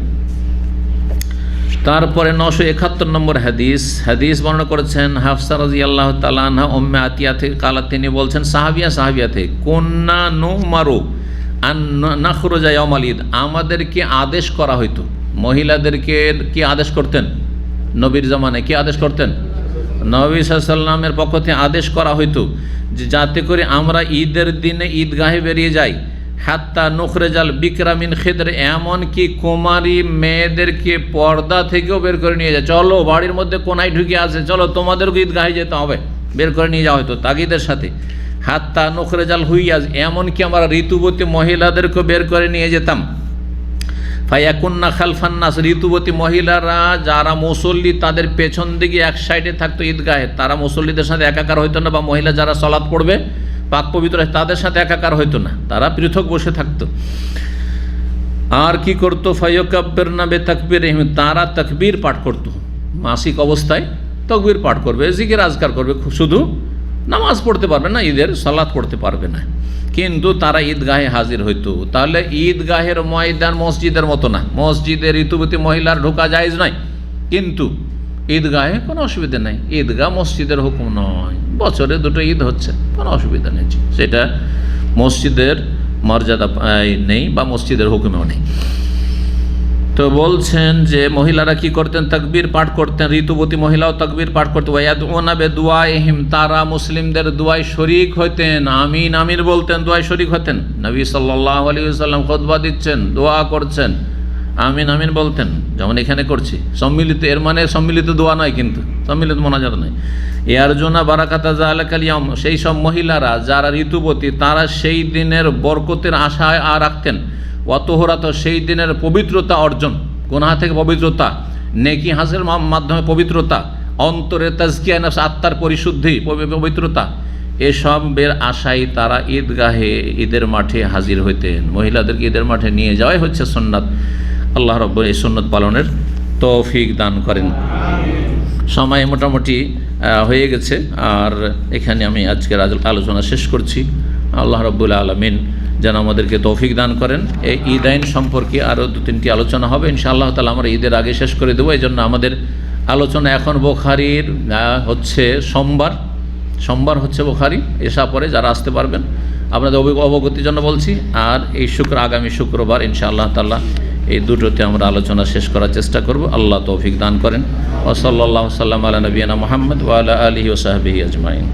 তারপরে 971 নম্বর হাদিস বর্ণনা করেছেন হাফসা রাদিয়াল্লাহু তাআলা আনহা উম্মে আতিয়া থেকে, কালা, তিনি বলছেন সাহাবিয়া থেকে, কুন্না নুমারু আন নাখরুজা ইয়াউমাল ঈদ, আমাদেরকে আদেশ করা হইতো, মহিলাদেরকে কি আদেশ করতেন? নবীর জামানায় কি আদেশ করতেন? নবী সাল্লাল্লাহু আলাইহি ওয়াসাল্লামের পক্ষ থেকে আদেশ করা হইতো যে যাতে করে আমরা ঈদের দিনে ঈদগাহে বেরিয়ে যাই, হাত্তা নুখরেজাল বিকরা মিন খিদর, এমনকি কুমারী মেয়েদেরকে পর্দা থেকেও বের করে নিয়ে যায়, চলো বাড়ির মধ্যে কোনায় ঢুকে আছে, চলো তোমাদেরকে ঈদগাহে যেতে হবে, বের করে নিয়ে যাওয়া হতো তাগিদের সাথে। হাত্তা নুখরেজাল হুইয়াজ, এমনকি আমরা ঋতুবতী মহিলাদেরকে বের করে নিয়ে যেতাম। ফায়াকুন্না খালফান্নাস, ঋতুবতী মহিলারা যারা মুসল্লি তাদের পেছন দিকে এক সাইডে থাকতো ঈদগাহে, তারা মুসল্লিদের সাথে একাকার হইতো না, বা মহিলা যারা সালাত পড়বে পাক পবিত্র তাদের সাথে একাকার হইতো না, তারা পৃথক বসে থাকতো। আর কি করতো, ফায়ুকাব্বিরনা বিতাকবীরিহিম, তারা তাকবীর পাঠ করতো, মাসিক অবস্থায় তাকবীর পাঠ করবে, জিকির আজকার করবে, শুধু নামাজ পড়তে পারবে না, ঈদের সালাত পড়তে পারবে না, কিন্তু তারা ঈদগাহে হাজির হইতো। তাহলে ঈদগাহের ময়দান মসজিদের মতো না, মসজিদের ঋতুবতী মহিলার ঢোকা জায়েজ নয়, কিন্তু ঈদগাহে কোনো অসুবিধা নেই, ঈদগাহ মসজিদের হুকুম নয়, বছরে দুটো ঈদ হচ্ছে, কোনো অসুবিধা নেই, সেটা মসজিদের মর্যাদা নেই বা মসজিদের হুকুমেও নেই। তো বলছেন যে মহিলারা কি করতেন, তাকবীর পাঠ করতেন, ঋতুবতী মহিলাও তাকবীর পাঠ করতেন, ওয়ায়াদউনা বিদুআইহিম, তারা মুসলিমদের দোয়ায় শরীক হতেন, আমিন আমিন বলতেন, দোয়ায় শরীক হতেন। নবী সাল্লাল্লাহু আলাইহি ওয়াসাল্লাম খুতবা দিচ্ছেন, দোয়া করছেন, আমিন আমিন বলতেন, যেমন এখানে করছি সম্মিলিত, এর মানে সম্মিলিত দোয়া নয়, কিন্তু সম্মিলিত মোনাজাত নয়। ইয়ারজুনা বারাকাতা যালিকাল ইয়াউম, সেই সব মহিলারা যারা ঋতুবতী, তারা সেই দিনের বরকতের আশায় রাখতেন, ওয়াতহরাত, সেই দিনের পবিত্রতা অর্জন, গুনাহ থেকে পবিত্রতা, নেকি হাসিলের মাধ্যমে পবিত্রতা, অন্তরে তাজকিয়া নফস, আত্মার পরিশুদ্ধি, পবিত্রতা, এসবের আশায় তারা ঈদগাহে, ঈদের মাঠে হাজির হইতেন। মহিলাদেরকে ঈদের মাঠে নিয়ে যাওয়াই হচ্ছে সুন্নাত। আল্লাহ রাব্বুল এই সুন্নাত পালনের তৌফিক দান করেন। সময় মোটামুটি হয়ে গেছে, আর এখানে আমি আজকের আলোচনা শেষ করছি। আল্লাহ রাব্বুল আলামিন যেন আমাদেরকে তৌফিক দান করেন। এই ঈদ আইন সম্পর্কে আরও 2-3টি আলোচনা হবে ইনশাআল্লাহ তাআলা, আমরা ঈদের আগে শেষ করে দেবো। এই জন্য আমাদের আলোচনা এখন বুখারীর হচ্ছে সোমবার হচ্ছে বুখারী, এশা পরে যারা আসতে পারবেন আপনাদের অবগতির জন্য বলছি। আর এই আগামী শুক্রবার ইনশাআল্লাহ তাআলা এই দুটোতে আমরা আলোচনা শেষ করার চেষ্টা করব। আল্লাহ তৌফিক দান করেন। ওয়া সাল্লাল্লাহু সাল্লাম আলা নবিয়িনা মুহাম্মদ ওয়া আলা আলিহি ওয়া সাহবিহি আজমাইন।